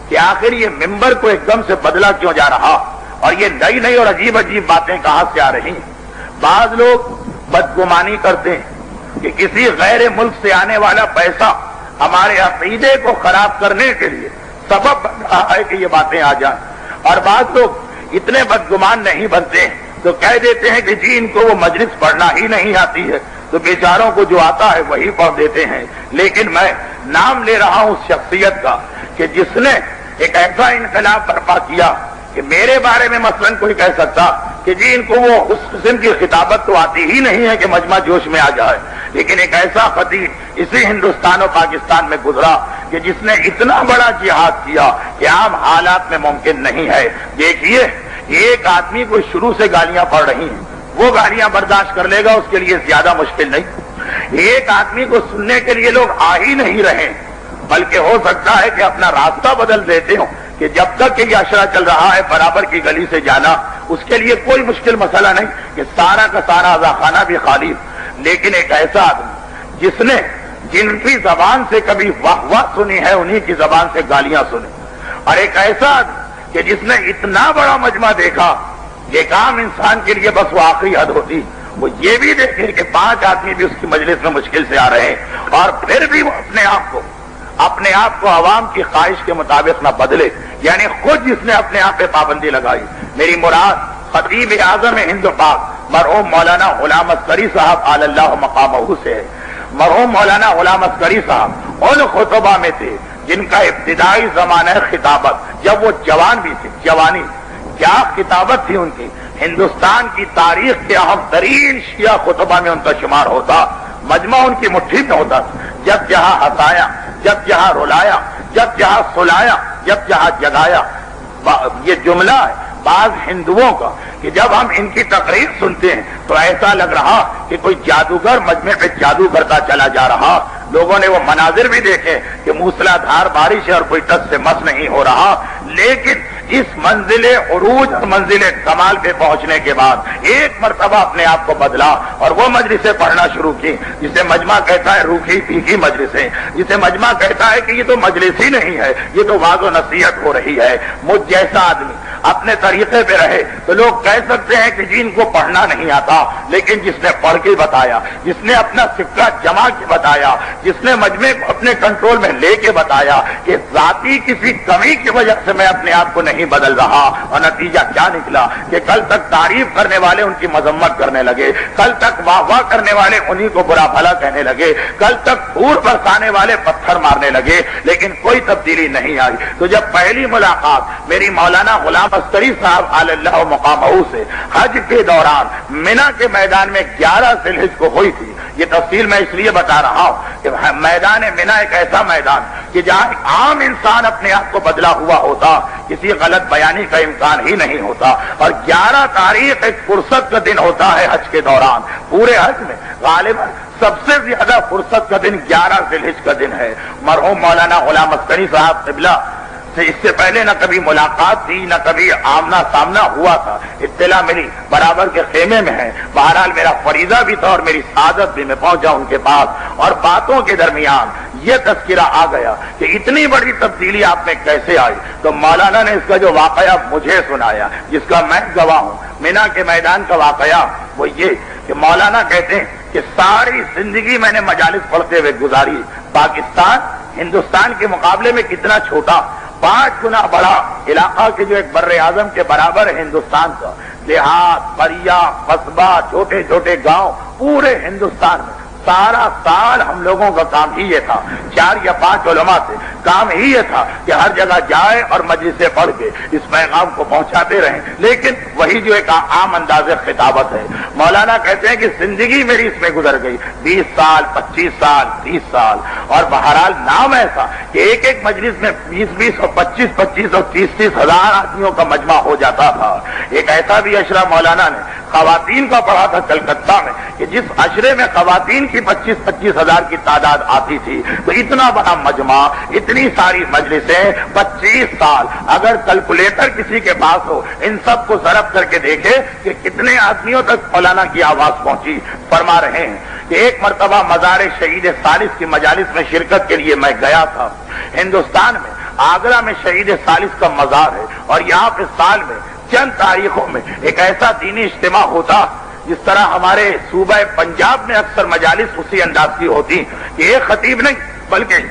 کہ آخر یہ ممبر کو ایک دم سے بدلا کیوں جا رہا، اور یہ نئی نئی اور عجیب عجیب باتیں کہاں سے آ رہی ہیں۔ بعض لوگ بدگمانی کرتے ہیں کہ کسی غیر ملک سے آنے والا پیسہ ہمارے عقیدے کو خراب کرنے کے لیے سبب بن رہا ہے کہ یہ باتیں آ جائیں، اور بعض لوگ اتنے بدگمان نہیں بنتے تو کہہ دیتے ہیں کہ جی ان کو وہ مجلس پڑھنا ہی نہیں آتی ہے، تو بیچاروں کو جو آتا ہے وہی پڑھ دیتے ہیں۔ لیکن میں نام لے رہا ہوں اس شخصیت کا کہ جس نے ایک ایسا انقلاب برپا کیا کہ میرے بارے میں مثلا کوئی کہہ سکتا کہ جی ان کو وہ اس قسم کی خطابت تو آتی ہی نہیں ہے کہ مجمع جوش میں آ جائے، لیکن ایک ایسا خطیب اسی ہندوستان اور پاکستان میں گزرا کہ جس نے اتنا بڑا جہاد کیا کہ عام حالات میں ممکن نہیں ہے۔ دیکھیے ایک آدمی کو شروع سے گالیاں پڑ رہی ہیں، وہ گالیاں برداشت کر لے گا، اس کے لیے زیادہ مشکل نہیں۔ ایک آدمی کو سننے کے لیے لوگ آ ہی نہیں رہے، بلکہ ہو سکتا ہے کہ اپنا راستہ بدل دیتے ہوں کہ جب تک کہ یہ اشرا چل رہا ہے برابر کی گلی سے جانا، اس کے لیے کوئی مشکل مسئلہ نہیں کہ سارا کا سارا اذاخانہ بھی خالی۔ لیکن ایک ایسا آدمی جس نے جن کی زبان سے کبھی واہ واہ سنی ہے انہی کی زبان سے گالیاں سنی، اور ایک ایسا آدمی کہ جس نے اتنا بڑا مجمع دیکھا، ایک عام انسان کے لیے بس وہ آخری حد ہوتی، وہ یہ بھی دیکھے کہ 5 آدمی بھی اس کی مجلس میں مشکل سے آ رہے ہیں، اور پھر بھی وہ اپنے آپ کو عوام کی خواہش کے مطابق نہ بدلے، یعنی خود جس نے اپنے آپ پہ پابندی لگائی۔ میری مراد خطیب اعظم ہند پاک مرحوم مولانا غلام عسکری صاحب علی اللہ مقامہ سے ہے۔ مرحوم مولانا غلام عسکری صاحب ان خطبہ میں تھے جن کا ابتدائی زمانہ خطابت جب وہ جوان بھی تھے، جوانی کیا خطابت تھی ان کی، ہندوستان کی تاریخ کے اہم ترین شیعہ خطبہ میں ان کا شمار ہوتا۔ مجمع ان کی مٹھی میں ہوتا، جب جہاں ہنسایا، جب جہاں رلایا، جب جہاں سلایا، جب جہاں جگایا۔ یہ جملہ ہے بعض ہندوؤں کا کہ جب ہم ان کی تقریر سنتے ہیں تو ایسا لگ رہا کہ کوئی جادوگر مجمع پہ جادو کرتا چلا جا رہا۔ لوگوں نے وہ مناظر بھی دیکھے کہ موسلا دھار بارش ہے اور کوئی ٹس سے مس نہیں ہو رہا، لیکن اس منزل عروج اور منزل کمال پہ پہنچنے کے بعد ایک مرتبہ اپنے آپ کو بدلا اور وہ مجلسیں پڑھنا شروع کی جسے مجمع کہتا ہے روکھی پھیکی مجلسیں، جسے مجمع کہتا ہے کہ یہ تو مجلس ہی نہیں ہے، یہ تو واعظ و نصیحت ہو رہی ہے۔ مجھ جیسا آدمی اپنے طریقے پہ رہے تو لوگ کہہ سکتے ہیں کہ جی ان کو پڑھنا نہیں آتا، لیکن جس نے پڑھ کے بتایا، جس نے اپنا سکہ جمع کے بتایا، جس نے مجمع کو اپنے کنٹرول میں لے کے بتایا کہ ذاتی کسی کمی کی وجہ سے میں اپنے آپ کو نہیں بدل رہا، اور نتیجہ کیا نکلا کہ کل تک تعریف کرنے والے ان کی مذمت کرنے لگے، کل تک واہ واہ کرنے والے انہی کو برا بھلا کہنے لگے، کل تک پھول برسانے والے پتھر مارنے لگے، لیکن کوئی تبدیلی نہیں آئی۔ تو جب پہلی ملاقات میری مولانا غلام عسکری صاحب علی اللہ مقامہ سے حج کے دوران منا کے میدان میں 11 ذی الحجہ کو ہوئی تھی، یہ تفصیل میں اس لیے بتا رہا ہوں کہ میدان منا ایک ایسا میدان کہ جہاں ایک عام انسان اپنے آپ کو بدلا ہوا ہوتا، کسی غلط بیانی کا امکان ہی نہیں ہوتا، اور 11 تاریخ ایک فرصت کا دن ہوتا ہے حج کے دوران۔ پورے حج میں غالباً سب سے زیادہ فرصت کا دن 11 ذی الحجہ کا دن ہے۔ مرحوم مولانا غلام عسکری صاحب قبلہ سے اس سے پہلے نہ کبھی ملاقات تھی، نہ کبھی آمنا سامنا ہوا تھا، اطلاع ملی برابر کے خیمے میں ہے۔ بہرحال میرا فریضہ بھی تھا اور میری سعادت بھی، میں پہنچا ان کے پاس، اور باتوں کے درمیان یہ تذکرہ آ گیا کہ اتنی بڑی تبدیلی آپ میں کیسے آئی۔ تو مولانا نے اس کا جو واقعہ مجھے سنایا، جس کا میں گواہ ہوں، مینا کے میدان کا واقعہ، وہ یہ کہ مولانا کہتے ہیں کہ ساری زندگی میں نے مجالس پڑھتے ہوئے گزاری، پاکستان ہندوستان کے مقابلے میں کتنا چھوٹا، 5 گنا بڑا علاقہ کے جو ایک بر اعظم کے برابر ہے ہندوستان کا، دیہات، قریہ، قصبہ، چھوٹے چھوٹے گاؤں، پورے ہندوستان میں سارا سال ہم لوگوں کا کام ہی یہ تھا، 4 یا 5 علماء سے کام ہی یہ تھا کہ ہر جگہ جائے اور مجلسیں پڑھ کے اس پیغام کو پہنچاتے رہیں، لیکن وہی جو ایک عام انداز خطابت ہے۔ مولانا کہتے ہیں کہ زندگی میری اس میں گزر گئی، 20 سال، 25 سال، 30 سال، اور بہرحال نام ایسا کہ ایک ایک مجلس میں 20 اور 25 اور 30 ہزار آدمیوں کا مجمع ہو جاتا تھا۔ ایک ایسا بھی اشرہ مولانا نے خواتین کا پڑھا تھا کلکتہ میں کہ جس اشرے میں خواتین کی 25 ہزار کی تعداد آتی تھی، تو اتنا بڑا مجمع، اتنی ساری مجلسیں، 25 سال، اگر کیلکولیٹر کسی کے پاس ہو ان سب کو ضرب کر کے دیکھے کہ کتنے آدمیوں تک مولانا کی آواز پہنچی۔ فرما رہے ہیں کہ ایک مرتبہ مزار شہید ثالث کی مجالس میں شرکت کے لیے میں گیا تھا۔ ہندوستان میں آگرہ میں شہید ثالث کا مزار ہے، اور یہاں پہ سال میں چند تاریخوں میں ایک ایسا دینی اجتماع ہوتا، جس طرح ہمارے صوبہ پنجاب میں اکثر مجالس اسی انداز کی ہوتی کہ ایک خطیب نہیں بلکہ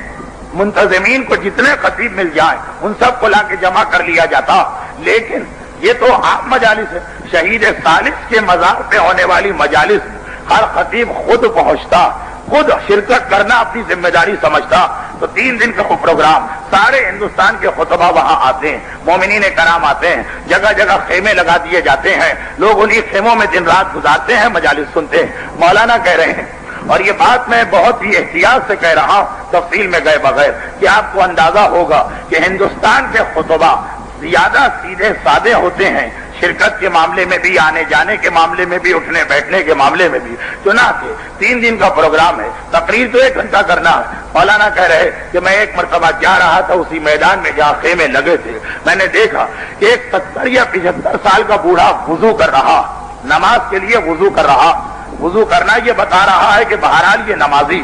منتظمین کو جتنے خطیب مل جائیں ان سب کو لا کے جمع کر لیا جاتا۔ لیکن یہ تو عام مجالس ہے. شہید ثالث کے مزار پہ ہونے والی مجالس ہر خطیب خود پہنچتا، خود شرکت کرنا اپنی ذمہ داری سمجھتا. تو 3 دن کا وہ پروگرام، سارے ہندوستان کے خطبہ وہاں آتے ہیں، مومنین کرام آتے ہیں، جگہ جگہ خیمے لگا دیے جاتے ہیں، لوگ انہی خیموں میں دن رات گزارتے ہیں، مجالس سنتے ہیں. مولانا کہہ رہے ہیں، اور یہ بات میں بہت ہی احتیاط سے کہہ رہا ہوں تفصیل میں گئے بغیر، کہ آپ کو اندازہ ہوگا کہ ہندوستان کے خطبہ زیادہ سیدھے سادے ہوتے ہیں، شرکت کے معاملے میں بھی، آنے جانے کے معاملے میں بھی، اٹھنے بیٹھنے کے معاملے میں بھی. چنانچہ 3 دن کا پروگرام ہے، تقریر تو 1 گھنٹہ کرنا ہے. مولانا کہہ رہے کہ میں ایک مرتبہ جا رہا تھا اسی میدان میں جہاں خیمے لگے تھے، میں نے دیکھا کہ ایک 70 یا 75 سال کا بوڑھا وضو کر رہا، نماز کے لیے وضو کر رہا. وضو کرنا یہ بتا رہا ہے کہ بہرحال یہ نمازی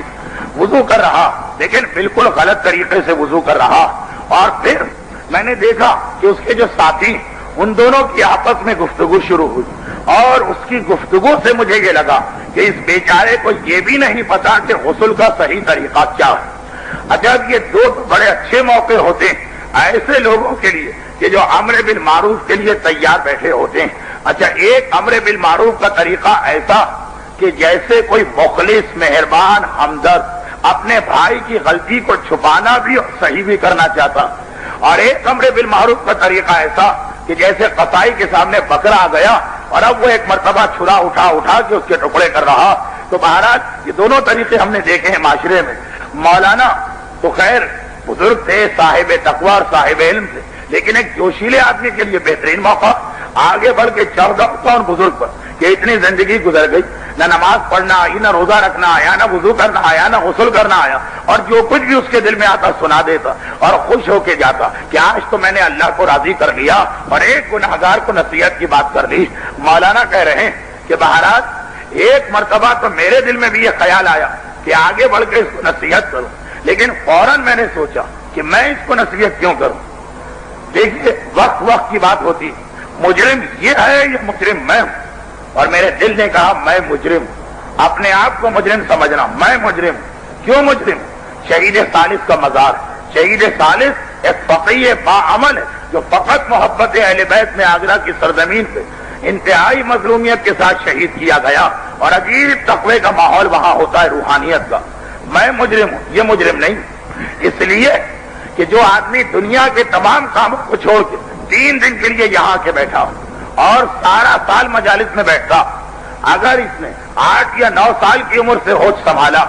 وضو کر رہا، لیکن بالکل غلط طریقے سے وضو کر رہا. اور پھر میں نے دیکھا کہ اس کے جو ساتھی، ان دونوں کی آپس میں گفتگو شروع ہوئی، اور اس کی گفتگو سے مجھے یہ لگا کہ اس بیچارے کو یہ بھی نہیں پتا کہ غسل کا صحیح طریقہ کیا ہے. اچھا، یہ 2 بڑے اچھے موقع ہوتے ہیں ایسے لوگوں کے لیے کہ جو امر بالمعروف کے لیے تیار بیٹھے ہوتے ہیں. اچھا، ایک امر بالمعروف کا طریقہ ایسا کہ جیسے کوئی مخلص، مہربان، ہمدرد اپنے بھائی کی غلطی کو چھپانا بھی اور صحیح بھی کرنا چاہتا، اور ایک امر بالمعروف کا طریقہ ایسا کہ جیسے قصائی کے سامنے بکرا آ گیا اور اب وہ ایک مرتبہ چھرا اٹھا کے اس کے ٹکڑے کر رہا. تو بہرحال یہ دونوں طریقے ہم نے دیکھے ہیں معاشرے میں. مولانا تو خیر بزرگ تھے، صاحب تقویٰ اور صاحب علم تھے، لیکن ایک جوشیلے آدمی کے لیے بہترین موقع. آگے بڑھ کے چڑھ دو ان بزرگ پر کہ اتنی زندگی گزر گئی، نہ نماز پڑھنا آئی، نہ روزہ رکھنا آیا، نہ وضو کرنا آیا، نہ غسل کرنا آیا، اور جو کچھ بھی اس کے دل میں آتا سنا دیتا اور خوش ہو کے جاتا کہ آج تو میں نے اللہ کو راضی کر لیا اور ایک گناہگار کو نصیحت کی بات کر لی. مولانا کہہ رہے ہیں کہ بہرحال ایک مرتبہ تو میرے دل میں بھی یہ خیال آیا کہ آگے بڑھ کے اس کو نصیحت کروں، لیکن فوراً میں نے سوچا کہ میں اس کو نصیحت کیوں کروں. دیکھیے، وقت کی بات ہوتی، مجرم یہ ہے یا مجرم میں ہوں، اور میرے دل نے کہا میں مجرم ہوں. اپنے آپ کو مجرم سمجھنا، میں مجرم ہوں. کیوں مجرم؟ شہید ثالث کا مزار. شہید ثالث ایک فقیہ باعمل ہے جو فقط محبت اہل بیت میں آگرہ کی سرزمین پہ انتہائی مظلومیت کے ساتھ شہید کیا گیا، اور عجیب تقوی کا ماحول وہاں ہوتا ہے، روحانیت کا. میں مجرم ہوں، یہ مجرم نہیں. اس لیے کہ جو آدمی دنیا کے تمام کاموں کو چھوڑ کے 3 دن کے لیے یہاں کے بیٹھا اور سارا سال مجالس میں بیٹھتا، اگر اس نے 8 یا 9 سال کی عمر سے ہوش سنبھالا،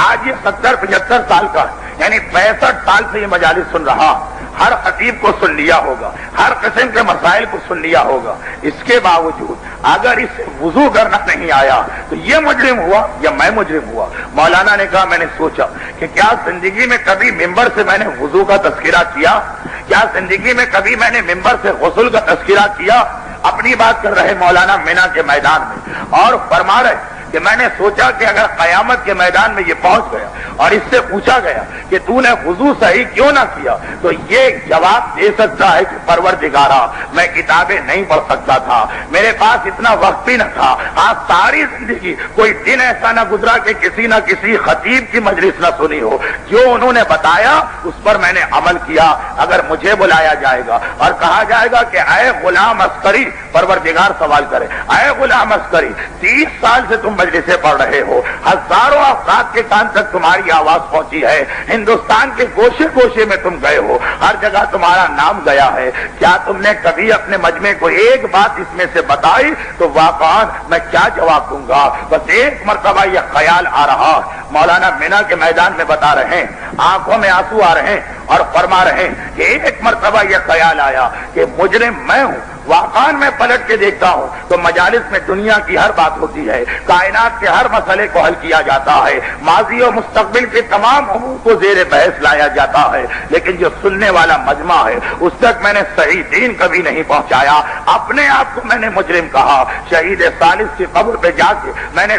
آج یہ 70-75 سال کا، یعنی 65 سال سے یہ مجالس سن رہا، ہر خطیب کو سن لیا ہوگا، ہر قسم کے مسائل کو سن لیا ہوگا، اس کے باوجود اگر اس سے وضو کرنا نہیں آیا تو یہ مجرم ہوا یا میں مجرم ہوا. مولانا نے کہا میں نے سوچا کہ کیا زندگی میں کبھی ممبر سے میں نے وضو کا تذکرہ کیا؟ کیا زندگی میں کبھی میں نے ممبر سے غسل کا تذکرہ کیا؟ اپنی بات کر رہے مولانا مینا کے میدان میں، اور فرما رہے کہ میں نے سوچا کہ اگر قیامت کے میدان میں یہ پہنچ گیا اور اس سے پوچھا گیا کہ تو نے وضو صحیح کیوں نہ کیا، تو یہ جواب دے سکتا ہے کہ پروردگارا میں کتابیں نہیں پڑھ سکتا تھا، میرے پاس اتنا وقت بھی نہ تھا. آج ساری زندگی کوئی دن ایسا نہ گزرا کہ کسی نہ کسی خطیب کی مجلس نہ سنی ہو. جو انہوں نے بتایا اس پر میں نے عمل کیا. اگر مجھے بلایا جائے گا اور کہا جائے گا کہ اے غلام عسکری، پروردگار سوال کرے، اے غلام عسکری 30 سال سے تم مجلسیں پڑھ رہے ہو، ہزاروں افراد کے کان تک تمہاری آواز پہنچی ہے، ہندوستان کے گوشے گوشے میں تم گئے ہو، ہر جگہ تمہارا نام گیا ہے، کیا تم نے کبھی اپنے مجمع کو ایک بات اس میں سے بتائی؟ تو واقعا میں کیا جواب دوں گا؟ بس ایک مرتبہ یہ خیال آ رہا. مولانا مینا کے میدان میں بتا رہے ہیں، آنکھوں میں آنسو آ رہے ہیں اور فرما رہے ہیں کہ ایک مرتبہ یہ خیال آیا کہ مجرم میں ہوں. واقعاً میں پلٹ کے دیکھتا ہوں تو مجالس میں دنیا کی ہر بات ہوتی ہے، کائنات کے ہر مسئلے کو حل کیا جاتا ہے، ماضی اور مستقبل کے تمام امور کو زیر بحث لایا جاتا ہے، لیکن جو سننے والا مجمع ہے اس تک میں نے صحیح دین کبھی نہیں پہنچایا. اپنے آپ کو میں نے مجرم کہا. شہید ثالث کی قبر پہ جا کے میں نے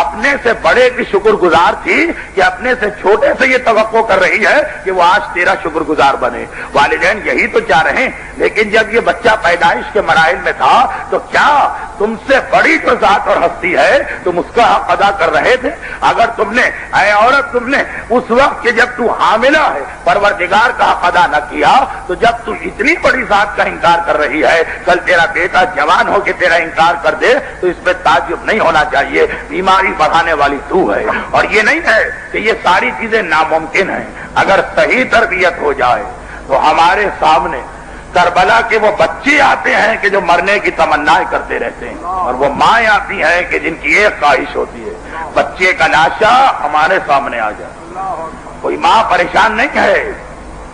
اپنے سے بڑے کی شکر گزار تھی کہ اپنے سے چھوٹے سے یہ توقع کر رہی ہے کہ وہ آج تیرا شکر گزار بنے؟ والدین یہی تو چاہ رہے ہیں، لیکن جب یہ بچہ پیدائش کے مراحل میں تھا تو کیا تم سے بڑی جو ذات اور ہستی ہے تم اس کا حق ادا کر رہے تھے؟ اگر تم نے اے عورت تم نے اس وقت کہ جب تو حاملہ ہے پروردگار کا حق ادا نہ کیا تو جب تو اتنی بڑی ذات کا انکار کر رہی ہے، کل تیرا بیٹا جوان ہو کے تیرا انکار کر دے تو اس پہ تعجب نہیں ہونا چاہیے۔ بیماری بڑھانے والی تو ہے، اور یہ نہیں ہے کہ یہ ساری چیزیں ناممکن ہیں۔ اگر صحیح تربیت ہو جائے تو ہمارے سامنے کربلا کے وہ بچے آتے ہیں کہ جو مرنے کی تمنائیں کرتے رہتے ہیں، اور وہ مائیں آتی ہیں کہ جن کی ایک خواہش ہوتی ہے بچے کا لاشا ہمارے سامنے آ جائے۔ کوئی ماں پریشان نہیں ہے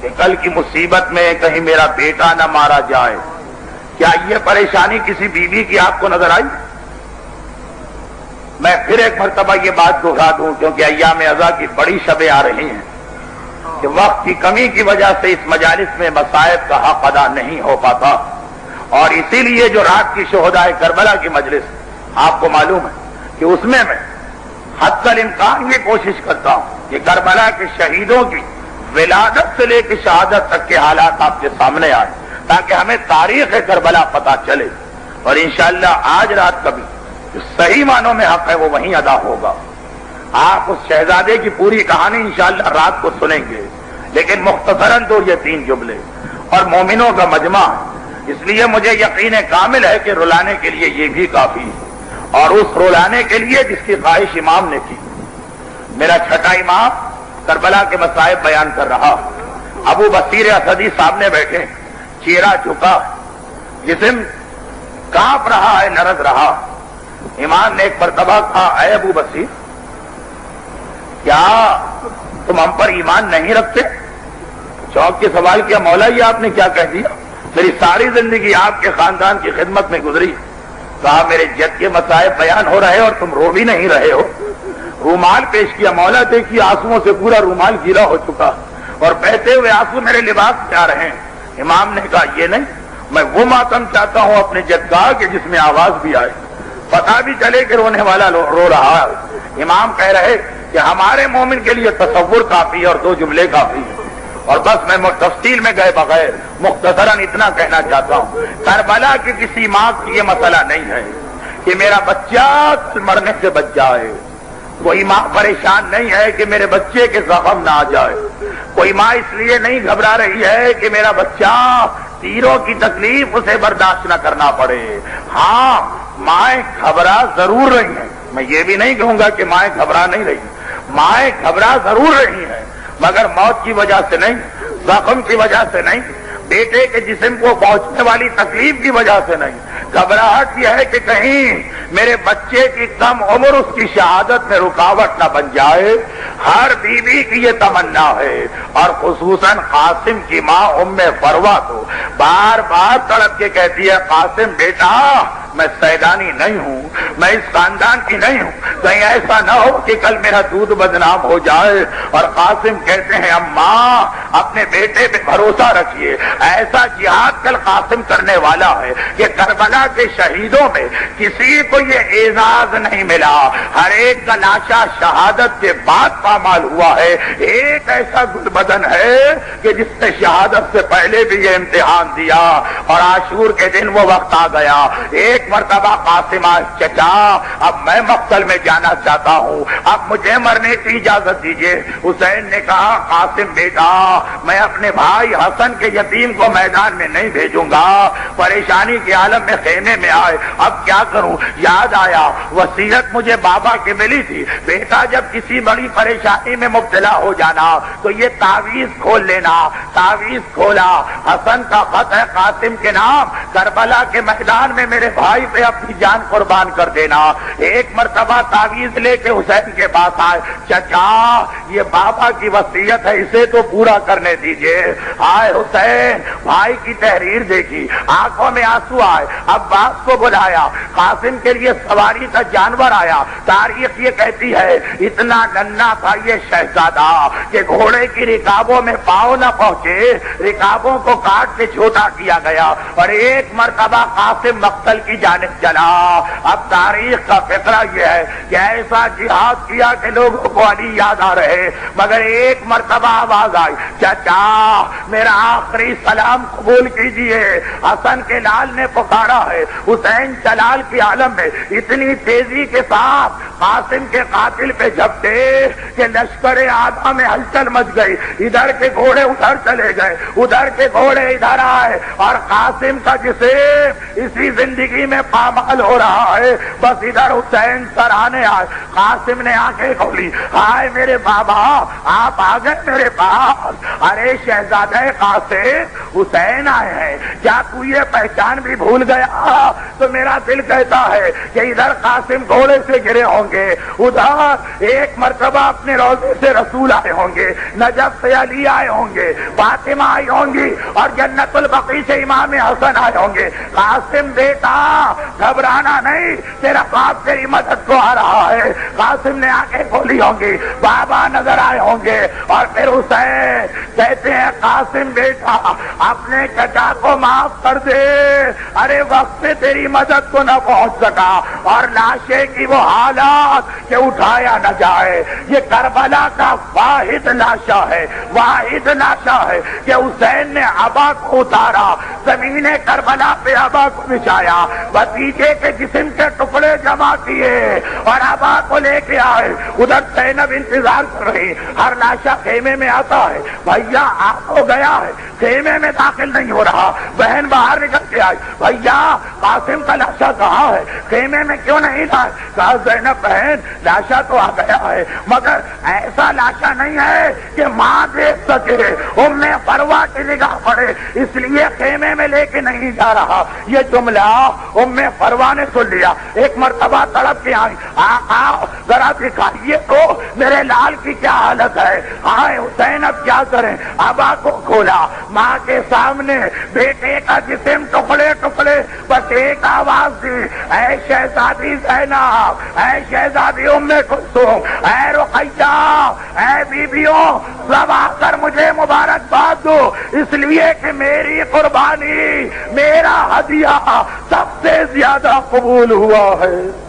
کہ کل کی مصیبت میں کہیں میرا بیٹا نہ مارا جائے۔ کیا یہ پریشانی کسی بیوی کی آپ کو نظر آئی؟ میں پھر ایک مرتبہ یہ بات دہرا دوں کیونکہ ایام ازا کی بڑی شبیں آ رہی ہیں کہ وقت کی کمی کی وجہ سے اس مجالس میں مصائب کا حق ادا نہیں ہو پاتا، اور اسی لیے جو رات کی شہدائے کربلا کی مجلس آپ کو معلوم ہے کہ اس میں حتی الامکان یہ کوشش کرتا ہوں کہ کربلا کے شہیدوں کی ولادت سے لے کے شہادت تک کے حالات آپ کے سامنے آئے تاکہ ہمیں تاریخ کربلا پتہ چلے، اور انشاءاللہ آج رات کا بھی جو صحیح معنوں میں حق ہے وہ وہیں ادا ہوگا۔ آپ اس شہزادے کی پوری کہانی انشاءاللہ رات کو سنیں گے، لیکن مختصراً تو یہ 3 جملے اور مومنوں کا مجمع ہے، اس لیے مجھے یقین کامل ہے کہ رلانے کے لیے یہ بھی کافی ہے، اور اس رلانے کے لیے جس کی خواہش امام نے کی۔ میرا چھٹا امام کربلا کے مصائب بیان کر رہا، ابو بصیر اسدی سامنے بیٹھے، چہرہ جھکا، جسم کانپ رہا ہے، لرز رہا۔ امام نے ایک مرتبہ کہا، اے ابو بصیر کیا تم ہم پر ایمان نہیں رکھتے؟ چوک کے سوال کیا، مولا یہ آپ نے کیا کہہ دیا؟ میری ساری زندگی آپ کے خاندان کی خدمت میں گزری۔ کہا میرے جد کے مصائب بیان ہو رہے اور تم رو بھی نہیں رہے ہو۔ رومال پیش کیا، مولا دیکھیے آنسوؤں سے پورا رومال گیلا ہو چکا اور بہتے ہوئے آنسو میرے لباس پہ آ رہے ہیں۔ امام نے کہا یہ نہیں، میں وہ ماتم چاہتا ہوں اپنے جد کا کہ جس میں آواز بھی آئے، پتہ بھی چلے کہ رونے والا رو رہا ہے۔ امام کہہ رہے کہ ہمارے مومن کے لیے تصور کافی ہے اور 2 جملے کافی ہیں، اور بس میں تفصیل میں گئے بغیر مختصراً اتنا کہنا چاہتا ہوں، کربلا کی کسی ماں کی یہ مسئلہ نہیں ہے کہ میرا بچہ مرنے سے بچ جائے، کوئی ماں پریشان نہیں ہے کہ میرے بچے کے زخم نہ آ جائے، کوئی ماں اس لیے نہیں گھبرا رہی ہے کہ میرا بچہ تیروں کی تکلیف اسے برداشت نہ کرنا پڑے۔ ہاں مائیں گھبرا ضرور رہی ہیں، میں یہ بھی نہیں کہوں گا کہ مائیں گھبرا نہیں رہی، مائیں گھبرا ضرور رہی ہیں، مگر موت کی وجہ سے نہیں، زخم کی وجہ سے نہیں، بیٹے کے جسم کو پہنچنے والی تکلیف کی وجہ سے نہیں۔ گھبراہٹ یہ ہے کہ کہیں میرے بچے کی کم عمر اس کی شہادت میں رکاوٹ نہ بن جائے۔ ہر بیوی کی یہ تمنا ہے، اور خصوصاً قاسم کی ماں ام فروہ تو بار بار تڑپ کے کہتی ہے، قاسم بیٹا میں سیدانی نہیں ہوں، میں اس خاندان کی نہیں ہوں، کہیں ایسا نہ ہو کہ کل میرا دودھ بدنام ہو جائے۔ اور قاسم کہتے ہیں اماں اپنے بیٹے پہ بھروسہ رکھیے، ایسا جہاد کل قاسم کرنے والا ہے کہ کربلا کے شہیدوں میں کسی کو یہ اعزاز نہیں ملا، ہر ایک کا لاشا شہادت کے بعد پامال ہوا ہے۔ ایک ایسا گل بدن ہے کہ جس نے شہادت سے پہلے بھی یہ امتحان دیا، اور عاشور کے دن وہ وقت آ گیا۔ ایک مرتبہ قاسم چچا اب میں مقتل میں جانا چاہتا ہوں، اب مجھے مرنے کی اجازت دیجیے۔ حسین نے کہا قاسم بیٹا میں اپنے بھائی حسن کے یتیم کو میدان میں نہیں بھیجوں گا، پریشانی کے عالم میں خیمے میں آئے، اب کیا کروں؟ یاد آیا وصیت مجھے بابا کی ملی تھی، بیٹا جب کسی بڑی پریشانی میں مبتلا ہو جانا تو یہ تعویذ کھول لینا۔ تعویذ کھولا، حسن کا خط ہے قاسم کے نام، کربلا کے میدان میں میرے بھائی پہ اپنی جان قربان کر دینا۔ ایک مرتبہ تعویذ لے کے حسین کے پاس آئے، چچا یہ بابا کی وصیت ہے، اسے تو پورا کرنے دیجئے۔ آئے حسین، بھائی کی تحریر دیکھی، آنکھوں میں آنسو آئے، عباس کو بلایا، قاسم کے لیے سواری کا جانور آیا۔ تاریخ یہ کہتی ہے اتنا ننھا تھا یہ شہزادہ کہ گھوڑے کی رکابوں میں پاؤں نہ پہنچے، رکابوں کو کاٹ کے چھوٹا کیا گیا، اور ایک ایک مرتبہ قاسم مقتل کی جانب چلا۔ اب تاریخ کا فقرہ یہ ہے کہ ایسا جہاد کیا کہ لوگوں کو علی یاد آ رہے، مگر ایک مرتبہ آواز آئی، چچا میرا آخری سلام قبول کیجئے، حسن کے لال نے پکارا ہے۔ حسین جلال کی عالم میں اتنی تیزی کے ساتھ قاسم کے قاتل پہ جھپٹے کہ لشکر آدھا میں ہلچل مچ گئی، ادھر کے گھوڑے ادھر چلے گئے، ادھر کے گھوڑے ادھر آئے، اور قاسم کا جسم اسی زندگی میں پامال ہو رہا ہے، بس ادھر حسین سرانے آئے۔ قاسم نے آنکھیں کھولی، ہائے میرے بابا آپ آ گئے میرے پاس۔ ارے شہزادہ قاسم حسین آئے ہیں، کیا تو یہ پہچان بھی بھول گیا؟ تو میرا دل کہتا ہے کہ ادھر قاسم گھوڑے سے گرے ہوں گے، ادھر ایک مرتبہ اپنے روضے سے رسول آئے ہوں گے، نجف سے علی آئے ہوں گے، فاطمہ آئی ہوں گی، اور جنت البقیع سے امام حسن آئے ہوں گے۔ قاسم بیٹا گھبرانا نہیں، تیرا باپ تیری مدد کو آ رہا ہے۔ قاسم نے آنکھیں کھولی ہوں گی، بابا نظر آئے ہوں گے، اور پھر حسین کہتے ہیں قاسم بیٹا اپنے چچا کو معاف کر دے، ارے وقت سے تیری مدد کو نہ پہنچ سکا، اور لاشے کی وہ حالات کہ اٹھایا نہ جائے۔ یہ کربلا کا واحد لاشا ہے، واحد لاشا ہے کہ حسین نے ابا کو اتارا، زمین کربلا پہ ابا کو بچھایا، بھتیجے کے جسم کے ٹکڑے جمع کیے اور ابا کو لے کے آئے۔ ادھر زینب انتظار کر رہی، ہر لاشا خیمے میں آتا ہے، بھیا آ تو گیا ہے، خیمے میں داخل نہیں ہو رہا۔ بہن باہر نکل کے آئی، بھیا قاسم کا لاشا کہاں ہے، خیمے میں کیوں نہیں تھا؟ کہا زینب بہن لاشا تو آ گیا ہے، مگر ایسا لاشا نہیں ہے کہ ماں دیکھ سکے، ام فروا کی نگاہ پڑے، اس لیے خیمے میں لے کے نہیں جا رہا۔ یہ جملہ ام فروا نے سن لیا، ایک مرتبہ تڑپ کے آئی، آقا ذرا دکھائیے تو میرے لال کی کیا حالت ہے۔ ہائے حسین اب کیا کریں؟ ابا کو کھولا، ماں کے سامنے بیٹے کا جسم ٹکڑے ٹکڑے، بس ایک آواز دی، اے شہزادی زینب، اے شہزادی ام کلثوم، اے رقیہ، اے بیبیوں، سب آ کر مجھے مبارکباد دو، اس لیے کہ میری قربانی، میرا ہدیہ سب سے زیادہ قبول ہوا ہے۔